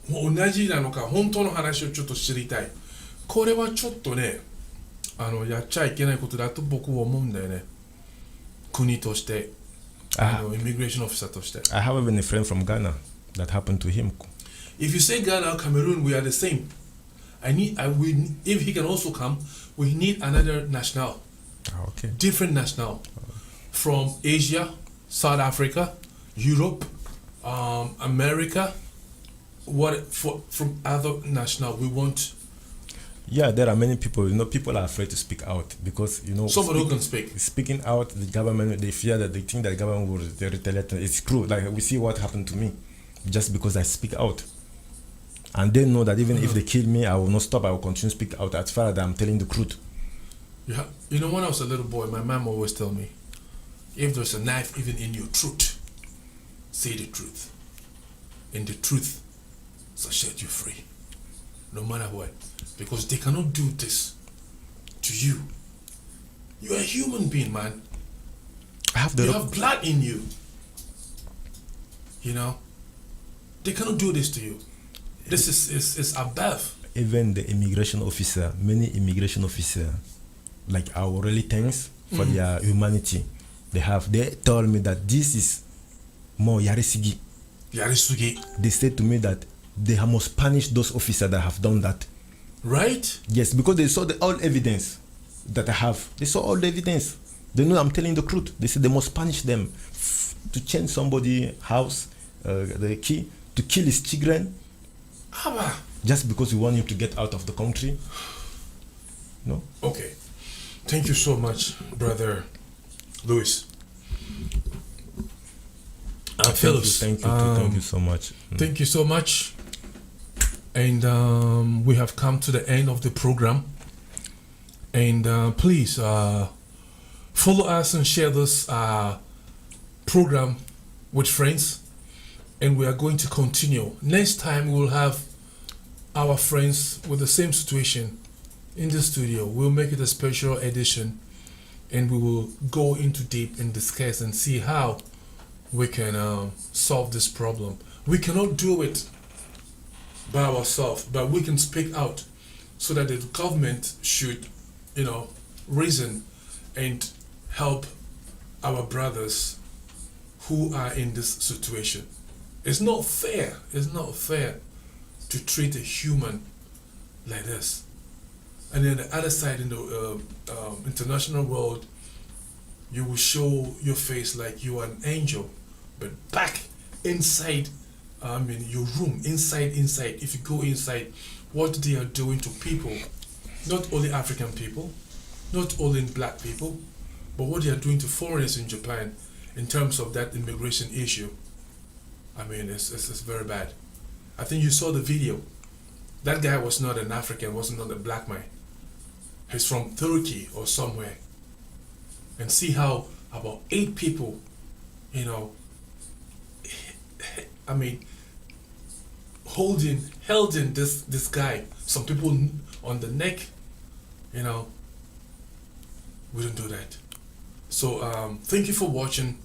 同じなのか本当の話をちょっと知りたい。これはちょっとね、やっちゃいけないことだと僕は思うんだよね。国として、イミグレーションオフィサーとして。I have even a friend from Ghana that happened to him. If you say Ghana, Cameroon, we are the same. If he can also come, we need another national. Okay. Different national. From Asia, South Africa, Europe, America, from other national we want. Yeah, there are many people. People are afraid to speak out because somebody who can speak. Speaking out, the government, they fear that they think that the government will retaliate. It's true. Like we see what happened to me, just because I speak out, and they know that even if they kill me, I will not stop. I will continue to speak out as far as I'm telling the truth. Yeah, when I was a little boy, my mom always tell me, if there's a knife even in your truth, say the truth, and the truth shall set you free, no matter what. Because they cannot do this to you. You are a human being, man. You have blood in you. They cannot do this to you. This is above. Even the immigration officer, many immigration officers, like our really thanks for their humanity. They told me that this is more yarisugi. They said to me that they must punish those officers that have done that. Right? Yes, because they saw all evidence that I have. They saw all the evidence. They know I'm telling the truth. They said they must punish them to change somebody's house, the key, to kill his children. Just because we want him to get out of the country. No? Okay. Thank you so much, Brother Louis. Phillips. Thank you so much. Thank you so much. And we have come to the end of the program. And please follow us and share this program with friends. And we are going to continue. Next time we will have our friends with the same situation in the studio. We'll make it a special edition. And we will go into deep and discuss and see how we can solve this problem. We cannot do it by ourselves, but we can speak out so that the government should, reason and help our brothers who are in this situation. It's not fair. It's not fair to treat a human like this. And then the other side, in the international world, you will show your face like you are an angel, but back inside, your room, inside, if you go inside, what they are doing to people, not only African people, not only black people, but what they are doing to foreigners in Japan in terms of that immigration issue. It's very bad. I think you saw the video. That guy was not an African, wasn't not a black man. He's from Turkey or somewhere. And see how about 8 people, held in this guy. Some people on the neck, we don't do that. So thank you for watching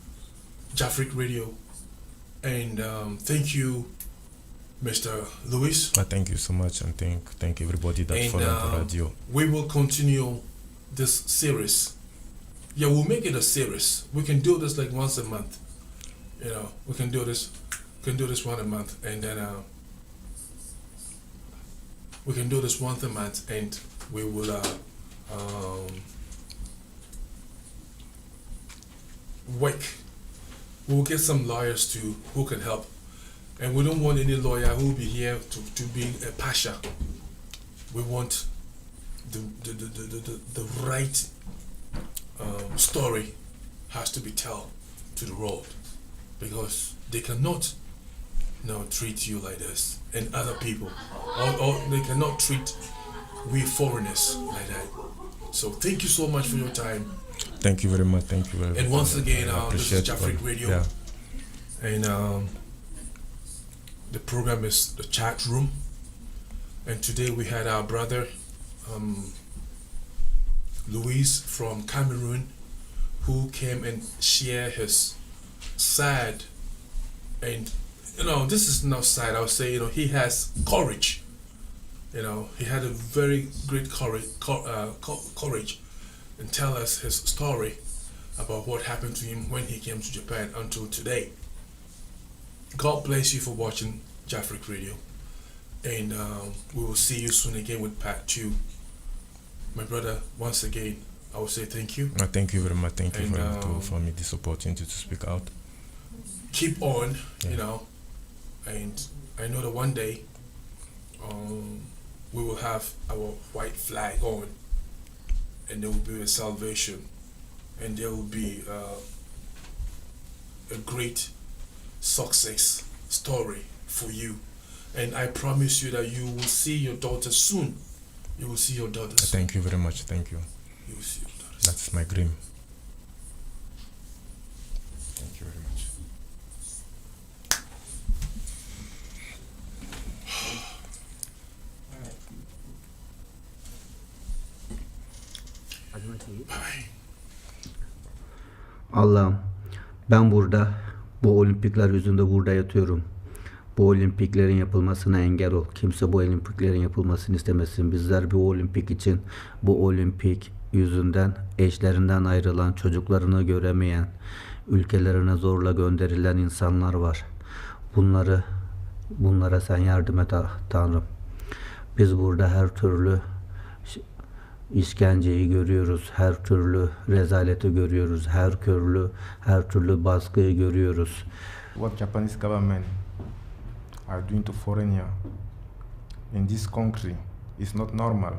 Jafric Radio, and thank you, Mr. Louis. Thank you so much, and thank everybody that followed the radio. We will continue this series. Yeah, we'll make it a series. We can do this like once a month. We can do this. Once a month, and then we can do this once a month, and we will work. We will get some lawyers who can help, and we don't want any lawyer who will be here to be a pasha. We want the right story has to be told to the world, because they cannot treat you like this and other people, or they cannot treat we foreigners like that. So thank you so much for your time. Thank you very much. Thank you very much. And once again, this is appreciate Jafric all. Radio. Yeah. And the program is The Chat Room. And today we had our brother, Luis from Cameroon, who came and shared his sad, and this is not sad, I would say, he has courage. He had a very great courage and tell us his story about what happened to him when he came to Japan until today. God bless you for watching Jafric Radio, and we will see you soon again with part 2. My brother, once again, I will say thank you. Thank you very much. Thank you And, for me this opportunity to speak out. Keep on, Yeah. and I know that one day we will have our white flag on, and there will be a salvation, and there will be a great success story for you. And I promise you that you will see your daughter soon. You will see your daughter soon. Thank you very much. Thank you. You will see your daughter soon. That's my dream. Thank you very much. Allah'ım, ben burada bu olimpikler yüzünde burada yatıyorum. Bu olimpiklerin yapılmasına engel ol. Kimse bu olimpiklerin yapılmasını istemesin. Bizler bu olimpik için, bu olimpik yüzünden eşlerinden ayrılan, çocuklarını göremeyen, ülkelerine zorla gönderilen insanlar var. Bunlara sen yardım et Tanrım. Biz burada her türlü işkenceyi görüyoruz, her türlü rezaleti görüyoruz, her türlü baskıyı görüyoruz. What Japanese government are doing to foreigner in this country is not normal.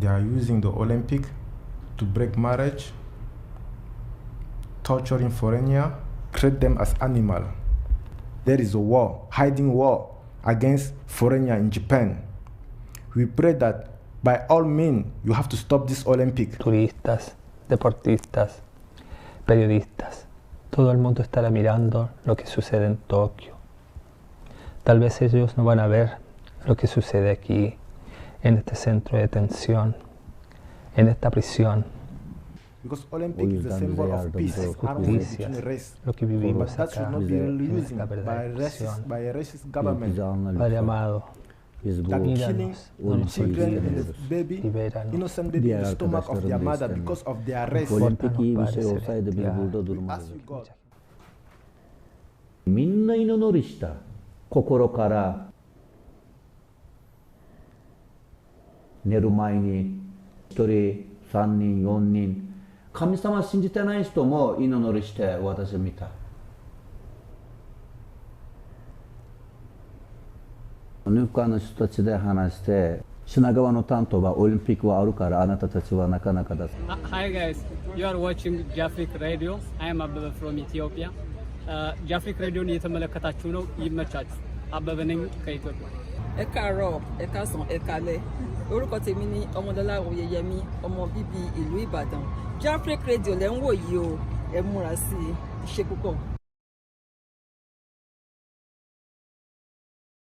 They are using the Olympic to break marriage, torturing foreigner, treat them as animal. There is a war, hiding war against foreigner in Japan. We pray that by all means you have to stop this Olympic. Turistas, deportistas, periodistas, todo el mundo estará mirando lo que sucede en Tokio. Tal vez ellos no van a ver lo que sucede aquí, en este centro de detención, en esta prisión. Because Olympic is a symbol of peace, harmony between the race. Lo que vivimos But that should acá not be en esta used verdadera by a racist government. Padre amado, That killing no nos children olvides, and baby, libéranos. innocent baby in the stomach of their mother because of their race. Olimpik iyi bir şey Padre olsaydı biz celestial. burada We ask durmazdık. you, God, みんな祈りした。心から寝る前に1人、3人、4人、神様信じてない人も祈りして私見た。日韓の人たちで話して、品川の担当はオリンピックはあるからあなたたちはなかなかだ。 Hi guys, you are watching Jafric Radio. I am Abebe from Ethiopia. Jafric Radio እየተመለከታችሁ ነው። ይመቻችሁ። አበበ ነኝ ከኢትዮጵያ። ẹ káàárọ̀ ẹ káàsán ẹ káalẹ́ orúkọ tèmi ni ọmọdọ́lá oyeyemi ọmọ bíbí ìlú ìbàdàn Jafric Radio lẹ́ ń wò yìí o ẹ múra sí i ṣe púpọ̀.